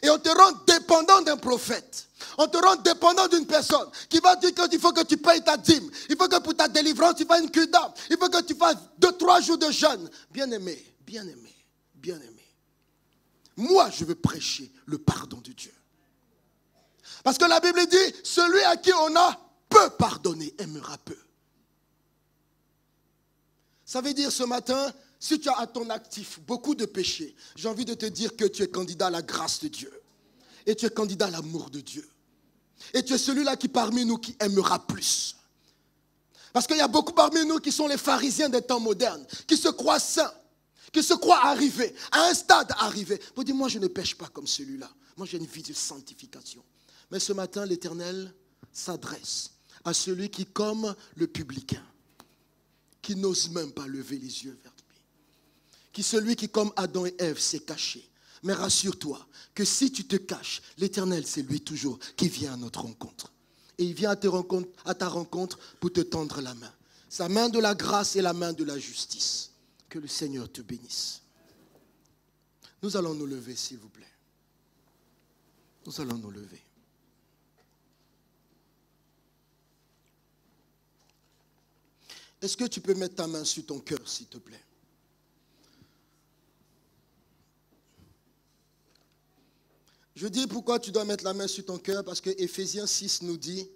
Et on te rend dépendant d'un prophète. On te rend dépendant d'une personne qui va dire qu'il faut que tu payes ta dîme. Il faut que pour ta délivrance, tu fasses une cure d'âme. Il faut que tu fasses 2-3 jours de jeûne. Bien-aimé, bien-aimé, bien-aimé. Moi, je veux prêcher le pardon de Dieu. Parce que la Bible dit, celui à qui on a peu pardonné aimera peu. Ça veut dire ce matin, si tu as à ton actif beaucoup de péchés, j'ai envie de te dire que tu es candidat à la grâce de Dieu. Et tu es candidat à l'amour de Dieu. Et tu es celui-là qui parmi nous qui aimera plus. Parce qu'il y a beaucoup parmi nous qui sont les pharisiens des temps modernes, qui se croient saints, qui se croient arrivés, à un stade arrivé. Vous dites, moi je ne pêche pas comme celui-là. Moi j'ai une vie de sanctification. Mais ce matin, l'Éternel s'adresse à celui qui, comme le publicain, qui n'ose même pas lever les yeux vers lui. Qui celui qui, comme Adam et Ève, s'est caché. Mais rassure-toi que si tu te caches, l'Éternel, c'est lui toujours qui vient à notre rencontre. Et il vient à ta rencontre pour te tendre la main. Sa main de la grâce et la main de la justice. Que le Seigneur te bénisse. Nous allons nous lever, s'il vous plaît. Nous allons nous lever. Est-ce que tu peux mettre ta main sur ton cœur, s'il te plaît? Je dis pourquoi tu dois mettre la main sur ton cœur, parce que Éphésiens 6 nous dit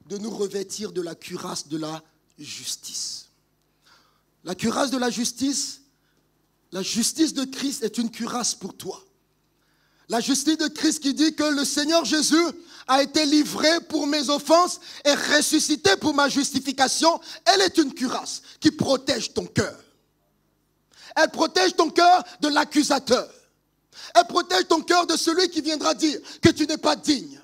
de nous revêtir de la cuirasse de la justice. La cuirasse de la justice de Christ est une cuirasse pour toi. La justice de Christ qui dit que le Seigneur Jésus a été livré pour mes offenses et ressuscité pour ma justification, elle est une cuirasse qui protège ton cœur. Elle protège ton cœur de l'accusateur. Elle protège ton cœur de celui qui viendra dire que tu n'es pas digne.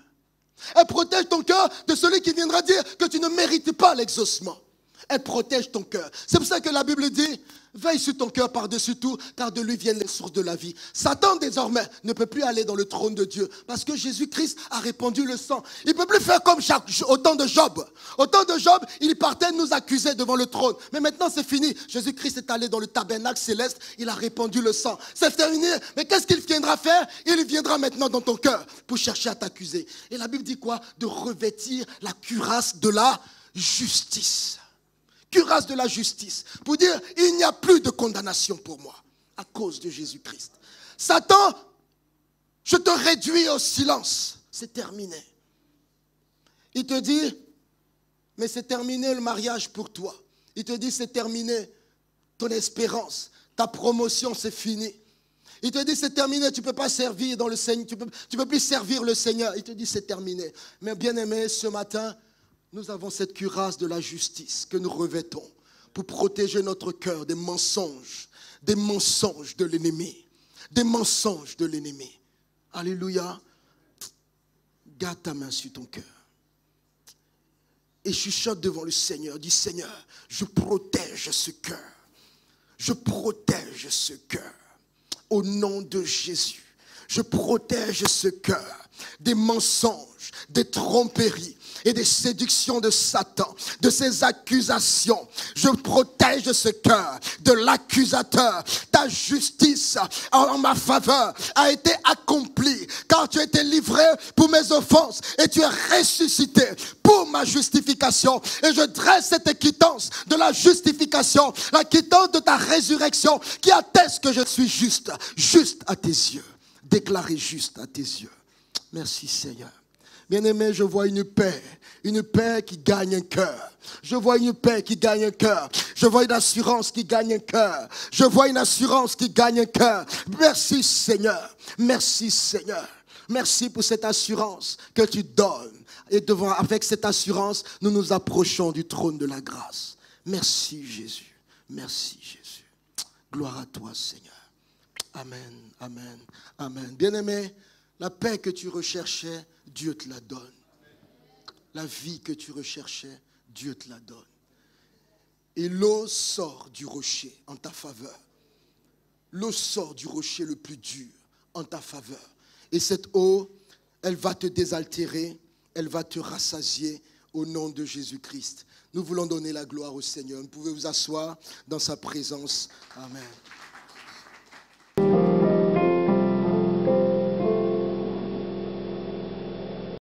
Elle protège ton cœur de celui qui viendra dire que tu ne mérites pas l'exaucement. Elle protège ton cœur. C'est pour ça que la Bible dit, veille sur ton cœur par-dessus tout, car de lui viennent les sources de la vie. Satan, désormais, ne peut plus aller dans le trône de Dieu, parce que Jésus-Christ a répandu le sang. Il ne peut plus faire comme au temps de Job. Au temps de Job, il partait nous accuser devant le trône. Mais maintenant, c'est fini. Jésus-Christ est allé dans le tabernacle céleste, il a répandu le sang. C'est terminé. Mais qu'est-ce qu'il viendra faire? Il viendra maintenant dans ton cœur pour chercher à t'accuser. Et la Bible dit quoi? De revêtir la cuirasse de la justice. Cuirasse de la justice, pour dire il n'y a plus de condamnation pour moi à cause de Jésus-Christ. Satan, je te réduis au silence, c'est terminé. Il te dit, mais c'est terminé le mariage pour toi. Il te dit c'est terminé ton espérance, ta promotion c'est fini. Il te dit c'est terminé, tu ne peux pas servir dans le Seigneur, tu peux plus servir le Seigneur. Il te dit c'est terminé. Mais bien aimé, ce matin, nous avons cette cuirasse de la justice que nous revêtons pour protéger notre cœur des mensonges de l'ennemi. Des mensonges de l'ennemi. Alléluia. Garde ta main sur ton cœur. Et chuchote devant le Seigneur. Dis Seigneur, je protège ce cœur. Je protège ce cœur. Au nom de Jésus. Je protège ce cœur des mensonges, des tromperies et des séductions de Satan, de ses accusations. Je protège ce cœur de l'accusateur. Ta justice en ma faveur a été accomplie, car tu as été livré pour mes offenses et tu es ressuscité pour ma justification. Et je dresse cette quittance de la justification, la quittance de ta résurrection qui atteste que je suis juste, juste à tes yeux, déclaré juste à tes yeux. Merci Seigneur. Bien-aimé, je vois une paix qui gagne un cœur. Je vois une paix qui gagne un cœur. Je vois une assurance qui gagne un cœur. Je vois une assurance qui gagne un cœur. Merci Seigneur. Merci Seigneur. Merci pour cette assurance que tu donnes. Et avec cette assurance, nous nous approchons du trône de la grâce. Merci Jésus. Merci Jésus. Gloire à toi Seigneur. Amen, amen, amen. Bien-aimé, la paix que tu recherchais, Dieu te la donne. La vie que tu recherchais, Dieu te la donne. Et l'eau sort du rocher en ta faveur. L'eau sort du rocher le plus dur en ta faveur. Et cette eau, elle va te désaltérer, elle va te rassasier au nom de Jésus-Christ. Nous voulons donner la gloire au Seigneur. Vous pouvez vous asseoir dans sa présence. Amen.